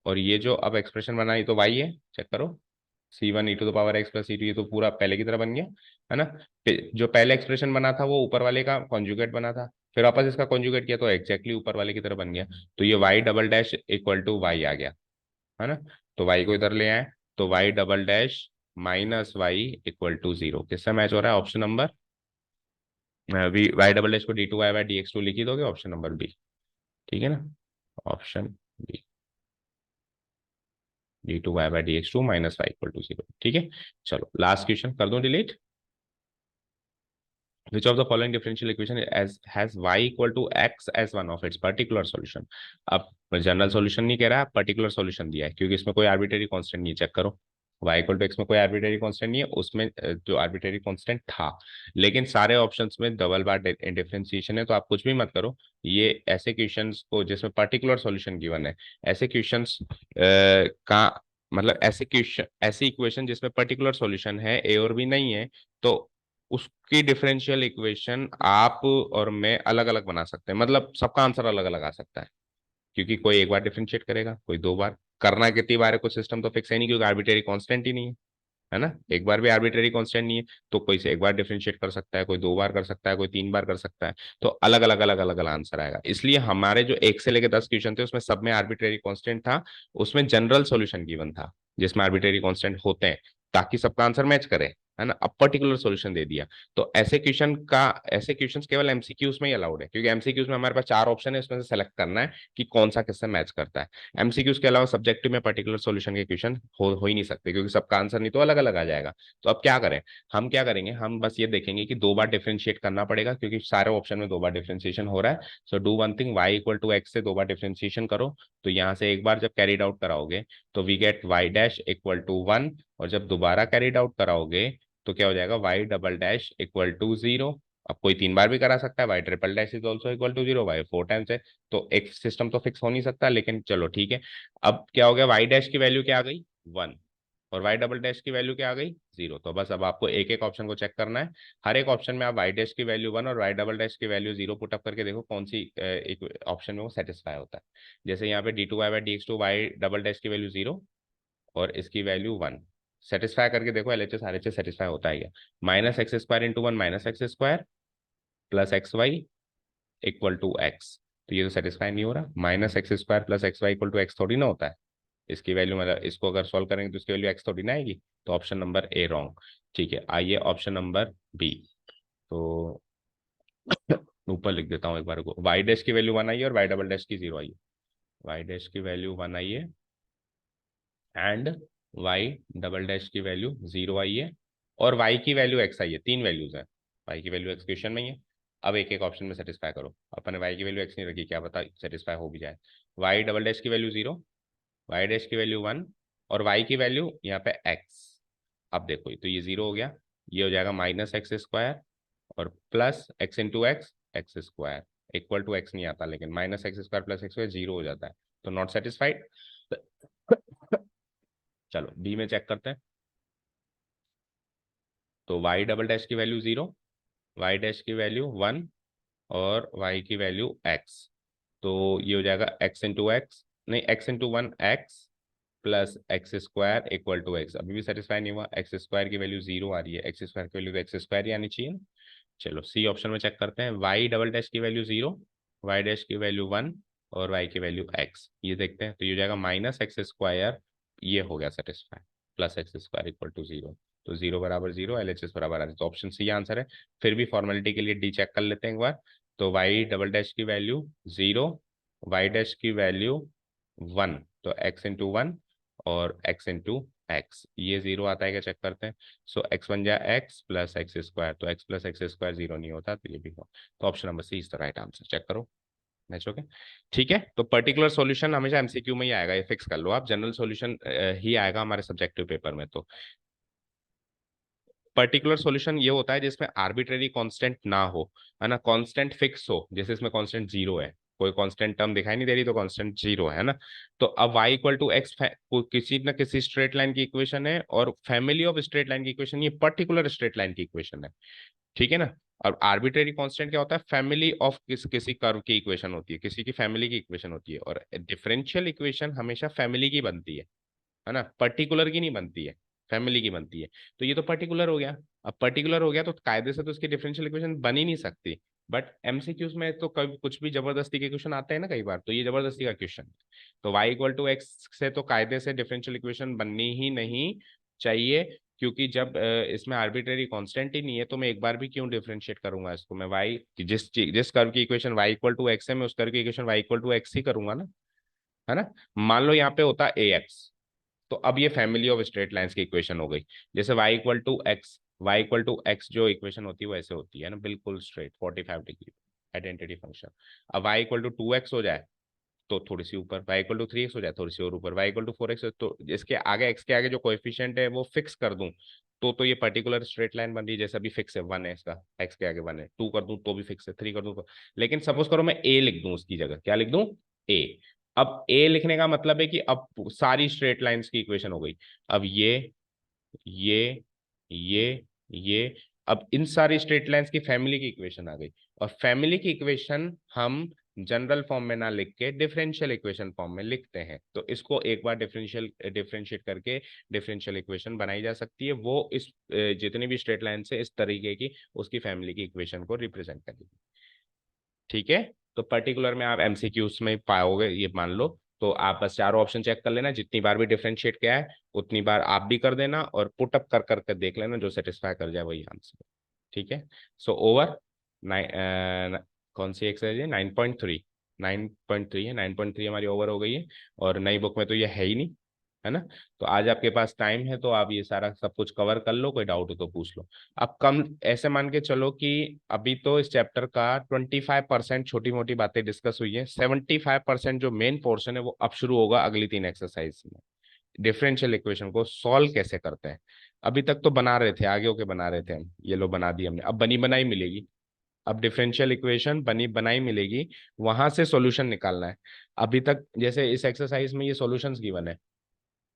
और ये जो अब एक्सप्रेशन बना, ये तो y है, चेक करो, c1 E to the power X plus c2, ये तो पूरा पहले की तरह बन गया है ना। जो पहले एक्सप्रेशन बना था वो ऊपर वाले का कॉन्जुगेट बना था, फिर वापस इसका कॉन्जुगेट किया तो एग्जैक्टली ऊपर वाले की तरह बन गया। तो ये y double dash equal to y आ गया, है ना। तो y को इधर ले आए, तो y double dash minus Y equal to 0 किससे मैच हो रहा है, option number B, Y double dash को d2y/dx2 लिख ही दोगे, ऑप्शन नंबर बी। ठीक है ना, option B, d2y/dx2 minus Y equal to 0। ठीक है, चलो लास्ट क्वेश्चन कर दो delete. Which of the following differential equation as has y equal to x as one of its particular solution? अब general solution नहीं कह रहा है, पर्टिकुलर सॉल्यूशन दिया है, क्योंकि इसमें कोई आर्बिट्रेरी कांस्टेंट नहीं, चेक करो, y इक्वल टू एक्स में कोई आर्बिट्रेरी कांस्टेंट नहीं है, उसमें जो आर्बिट्रेरी कांस्टेंट था, लेकिन सारे ऑप्शंस में डबल बार डिफरेंशिएशन है, तो आप कुछ भी मत करो। ये ऐसे क्वेश्चंस को जिसमें पर्टिकुलर सॉल्यूशन गिवन है, ऐसे क्वेश्चंस का मतलब ऐसे क्वेश्चन, ऐसी इक्वेशन जिसमें पर्टिकुलर सॉल्यूशन है, ए और बी नहीं है, तो उसकी डिफरेंशियल इक्वेशन आप और मैं अलग अलग बना सकते हैं, मतलब सबका आंसर अलग अलग आ सकता है, क्योंकि कोई एक बार डिफरेंशिएट करेगा, कोई दो बार, करना कितनी बार है कुछ सिस्टम तो फिक्स है नहीं, क्योंकि आर्बिट्रेरी कांस्टेंट ही नहीं है ना, एक बार भी आर्बिट्रेरी कांस्टेंट नहीं है, तो कोई से एक बार डिफरेंशिएट कर सकता है, कोई दो बार कर सकता है, कोई तीन बार कर सकता है, तो अलग अलग आंसर आएगा। इसलिए हमारे जो 1 से लेकर 10 क्वेश्चन थे उसमें सब में आर्बिट्रेरी कांस्टेंट था, उसमें जनरल सॉल्यूशन गिवन था जिसमें आर्बिट्रेरी कांस्टेंट होते हैं, ताकि सबका आंसर मैच करे, है ना। अब पर्टिकुलर सॉल्यूशन दे दिया, तो ऐसे क्वेश्चंस केवल एमसीक्यूज में ही अलाउड है, क्योंकि एमसीक्यूज में हमारे पास 4 ऑप्शन है, इसमें से सेलेक्ट करना है कि कौन सा किससे मैच करता है। एमसीक्यूज के अलावा सब्जेक्टिव में पर्टिकुलर सॉल्यूशन के क्वेश्चन हो ही नहीं सकते, क्योंकि सबका आंसर नहीं तो अलग अलग आ जाएगा। तो अब क्या करें, हम क्या करेंगे, हम बस ये देखेंगे कि दो बार डिफरेंशिएट करना पड़ेगा, क्योंकि सारे ऑप्शन में दो बार डिफरेंशिएशन हो रहा है। So do one thing, y equal to X से दो बार डिफरेंशिएशन करो, तो यहाँ से एक बार जब कैरिड आउट कराओगे तो we get y dash equal to 1, और जब दोबारा कैरिड आउट कराओगे तो क्या हो जाएगा, y double dash equal to 0। अब कोई तीन बार भी करा सकता है, y triple dash is also equal to 0, y 4 times है, तो एक सिस्टम तो फिक्स हो नहीं सकता, लेकिन चलो ठीक है। अब क्या हो गया, y डैश की वैल्यू क्या आ गई, 1, और y डबल डैश की वैल्यू क्या आ गई, 0। तो बस अब आपको एक एक ऑप्शन को चेक करना है, हर एक ऑप्शन में आप y डैश की वैल्यू 1 और y डबल डैश की वैल्यू 0 पुट अप करके देखो कौन सी एक ऑप्शन में वो सेटिस्फाई होता है। जैसे यहाँ पे d2y/dx2 y डबल डैश की वैल्यू 0 और इसकी वैल्यू 1, सेटिस्फाई करके देखो, एलएचएस आरएचएस सेटिस्फाई होता है क्या, -x² into 1 -x² plus XY equal to x, तो ये तो सेटिस्फाई नहीं हो रहा, -x² plus XY equal to X थोड़ी ना होता है, इसकी वैल्यू मतलब इसको अगर सॉल्व करेंगे तो इसकी वैल्यू एक्स थोड़ी ना आएगी, तो ऑप्शन नंबर ए रॉन्ग। ठीक है, आइए ऑप्शन नंबर बी। तो ऊपर लिख देता हूँ एक बार को, वाई डैश की वैल्यू 1 आई है और वाई डबल डैश की 0 आई है, वाई डैश की वैल्यू 1 आई है एंड वाई डबल डैश की वैल्यू 0 आई है और वाई की वैल्यू x आई है, 3 वैल्यूज है, वाई की वैल्यू x क्वेश्चन में ही है। अब एक एक ऑप्शन में सेटिस्फाई करो, अपने वाई की वैल्यू x नहीं रखी, क्या पता सेटिस्फाई हो भी जाए। वाई डबल डैश की वैल्यू 0, वाई डैश की वैल्यू 1 और वाई की वैल्यू यहाँ पे x। अब देखो तो ये 0 हो गया, ये हो जाएगा माइनस एक्स स्क्वायर और plus X into X square equal to X नहीं आता, लेकिन minus x square plus X square 0 हो जाता है, तो नॉट सेटिस्फाइड। चलो बी में चेक करते हैं। तो वाई डबल डैश की वैल्यू 0, वाई डैश की वैल्यू 1 और वाई की वैल्यू x। तो ये हो जाएगा x इंटू एक्स, नहीं x into 1 x plus X square equal to X. अभी भी सेटिस्फाई नहीं हुआ, एक्स स्क्वायर की वैल्यू 0 आ रही है, एक्स स्क्वायर की वैल्यू तो एक्स स्क्वायर ही आनी चाहिए ना। चलो सी ऑप्शन में चेक करते हैं, वाई डबल डैश की वैल्यू 0, वाई डैश की वैल्यू 1 और वाई की वैल्यू x। ये देखते हैं, तो ये हो जाएगा माइनस एक्स स्क्वायर, ये हो गया satisfy, plus X square equal to 0। तो 0 बराबर 0, LHS बराबर आ रहा है, तो ऑप्शन सी आंसर है। फिर भी फॉर्मेलिटी के लिए डी चेक कर लेते हैं एक बार। तो वाई डबल डैश की वैल्यू 0, वाई डैश की वैल्यू 1, तो x इंटू 1 और x इंटू एक्स, ये 0 आता है क्या चेक करते हैं। सो x बन जाए x प्लस एक्स स्क्वायर, तो x प्लस एक्स स्क्वायर 0 नहीं होता, तो ये भी हो, तो option number C is the right answer. Check करो मैच हो गया। ठीक है, तो पर्टिकुलर सॉल्यूशन हमेशा एमसीक्यू में ही आएगा, ये फिक्स कर लो आप, जनरल सॉल्यूशन ही आएगा हमारे सब्जेक्टिव पेपर में। तो पर्टिकुलर सॉल्यूशन ये होता है जिसमें आर्बिट्रेरी कांस्टेंट ना हो, है ना, कांस्टेंट फिक्स हो, जैसे इसमें कांस्टेंट 0 है, कोई कांस्टेंट टर्म दिखाई नहीं दे रही तो कांस्टेंट 0 है ना। तो अब y इक्वल टू एक्स किसी न किसी स्ट्रेट लाइन की इक्वेशन है और फैमिली ऑफ स्ट्रेट लाइन की इक्वेशन, ये पर्टिकुलर स्ट्रेट लाइन की इक्वेशन है, ठीक है ना। और आर्बिट्रेरी कांस्टेंट क्या होता है, फैमिली ऑफ किसी कर्व की इक्वेशन होती है, किसी की फैमिली की इक्वेशन होती है, और डिफरेंशियल इक्वेशन हमेशा फैमिली की बनती है ना, पर्टिकुलर की नहीं बनती है, फैमिली की बनती है। तो ये तो पर्टिकुलर हो गया, अब पर्टिकुलर हो गया तो कायदे से तो उसकी डिफरेंशियल इक्वेशन बन ही नहीं सकती। बट एमसीक्यूज में तो कभी कुछ भी जबरदस्ती के क्वेश्चन आते हैं ना कई बार, तो ये जबरदस्ती का क्वेश्चन। तो y इक्वल टू एक्स से तो कायदे से डिफरेंशियल इक्वेशन बननी ही नहीं चाहिए, क्योंकि जब इसमें आर्बिट्रेरी कांस्टेंट ही नहीं है तो मैं एक बार भी क्यों डिफरेंशिएट करूंगा इसको, मैं y जिस कर्व की equation y equal to x है, मैं उस कर्व की equation y equal to x ही करूंगा ना, है ना। मान लो यहाँ पे होता है ax, तो अब ये फैमिली ऑफ स्ट्रेट लाइंस की इक्वेशन हो गई। जैसे y equal to X, Y equal to X जो इक्वेशन होती है वो ऐसे होती है ना, बिल्कुल स्ट्रेट 45 डिग्री आइडेंटिटी फंक्शन। अब y इक्वल टू 2x हो जाए तो थोड़ी सी ऊपर, y इक्वल टू 3x हो जाए थोड़ी सी और ऊपर, y इक्वल टू 4x, तो इसके आगे x के आगे जो कोएफिशिएंट है वो फिक्स कर दूं तो ये पर्टिकुलर स्ट्रेट लाइन बन रही है। जैसे अभी फिक्स है 1 है इसका, x के आगे 1 है, 2 कर दूं तो भी फिक्स है, 3 कर दूं तो। लेकिन सपोज करो मैं a लिख दूं उसकी जगह, क्या लिख दूं, a। अब a लिखने का मतलब है कि अब सारी स्ट्रेट लाइंस की इक्वेशन हो गई। अब ये ये ये अब इन सारी स्ट्रेट लाइंस की फैमिली की इक्वेशन आ गई, और फैमिली की इक्वेशन हम जनरल फॉर्म में ना लिख के डिफरेंशियल इक्वेशन फॉर्म में लिखते हैं, तो इसको एक बार डिफरेंशिएट करके डिफरेंशियल इक्वेशन बनाई जा सकती है, वो इस जितनी भी स्ट्रेट लाइन से इस तरीके की उसकी फैमिली की इक्वेशन को रिप्रेजेंट करेगी। ठीक है, तो पर्टिकुलर में आप एमसीक्यूज में पाओगे ये मान लो। तो आप बस चारों ऑप्शन चेक कर लेना, जितनी बार भी डिफरेंशिएट किया है उतनी बार आप भी कर देना, और पुट अप कर करके देख लेना, जो सेटिस्फाई कर जाए वही आंसर। ठीक है, सो ओवर कौन सी एक्सरसाइज है, 9.3, 9.3 है, 9.3 हमारी ओवर हो गई है, और नई बुक में तो ये है ही नहीं, है ना। तो आज आपके पास टाइम है तो आप ये सारा सब कुछ कवर कर लो, कोई डाउट हो तो पूछ लो। अब कम ऐसे मान के चलो कि अभी तो इस चैप्टर का 25% छोटी मोटी बातें डिस्कस हुई है, 75% जो मेन पोर्शन है वो अब शुरू होगा अगली 3 एक्सरसाइज में। डिफरेंशियल इक्वेशन को सॉल्व कैसे करते हैं, अभी तक तो बना रहे थे, आगे होके बना रहे थे हम, ये लो बना दी हमने, अब बनी बनाई मिलेगी। अब डिफरेंशियल इक्वेशन बनी बनाई मिलेगी, वहां से सॉल्यूशन निकालना है। अभी तक जैसे इस एक्सरसाइज में ये सॉल्यूशंस गिवन है,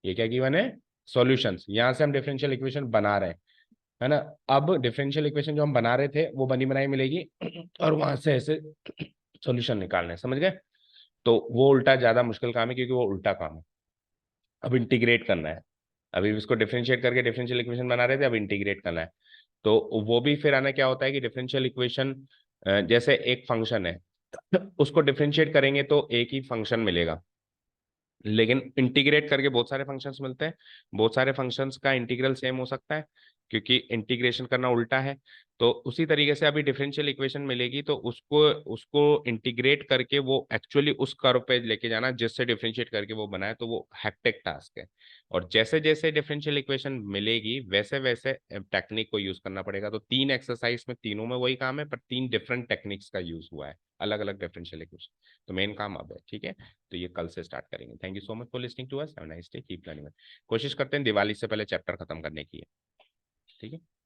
ये क्या गिवन है, सॉल्यूशंस, यहाँ से हम डिफरेंशियल इक्वेशन बना रहे हैं, है ना। अब डिफरेंशियल इक्वेशन जो हम बना रहे थे वो बनी बनाई मिलेगी और वहां से ऐसे सॉल्यूशन निकालना है, समझ गए। तो वो उल्टा ज्यादा मुश्किल काम है, क्योंकि वो उल्टा काम है। अब इंटीग्रेट करना है, अभी इसको डिफरेंशिएट करके डिफरेंशियल इक्वेशन बना रहे थे, अब इंटीग्रेट करना है। तो वो भी फिर आना क्या होता है कि डिफरेंशियल इक्वेशन जैसे एक फंक्शन है, उसको डिफरेंशिएट करेंगे तो एक ही फंक्शन मिलेगा, लेकिन इंटीग्रेट करके बहुत सारे फंक्शंस मिलते हैं, बहुत सारे फंक्शंस का इंटीग्रल सेम हो सकता है, क्योंकि इंटीग्रेशन करना उल्टा है। तो उसी तरीके से अभी डिफरेंशियल इक्वेशन मिलेगी तो उसको उसको इंटीग्रेट करके वो एक्चुअली उस कर्व पे लेके जाना जिससे डिफरेंशिएट करके वो बनाए, तो वो हेक्टिक टास्क है। और जैसे जैसे डिफरेंशियल इक्वेशन मिलेगी वैसे वैसे टेक्निक को यूज करना पड़ेगा। तो 3 एक्सरसाइज में तीनों में वही काम है, पर 3 डिफरेंट टेक्निक्स का यूज हुआ है, अलग अलग डिफरेंशियल इक्वेशन। तो मेन काम अब है, ठीक है। तो ये कल से स्टार्ट करेंगे। Thank you so much for listening to us, have a nice day, keep learning. कोशिश करते हैं दिवाली से पहले चैप्टर खत्म करने की है, ठीक है।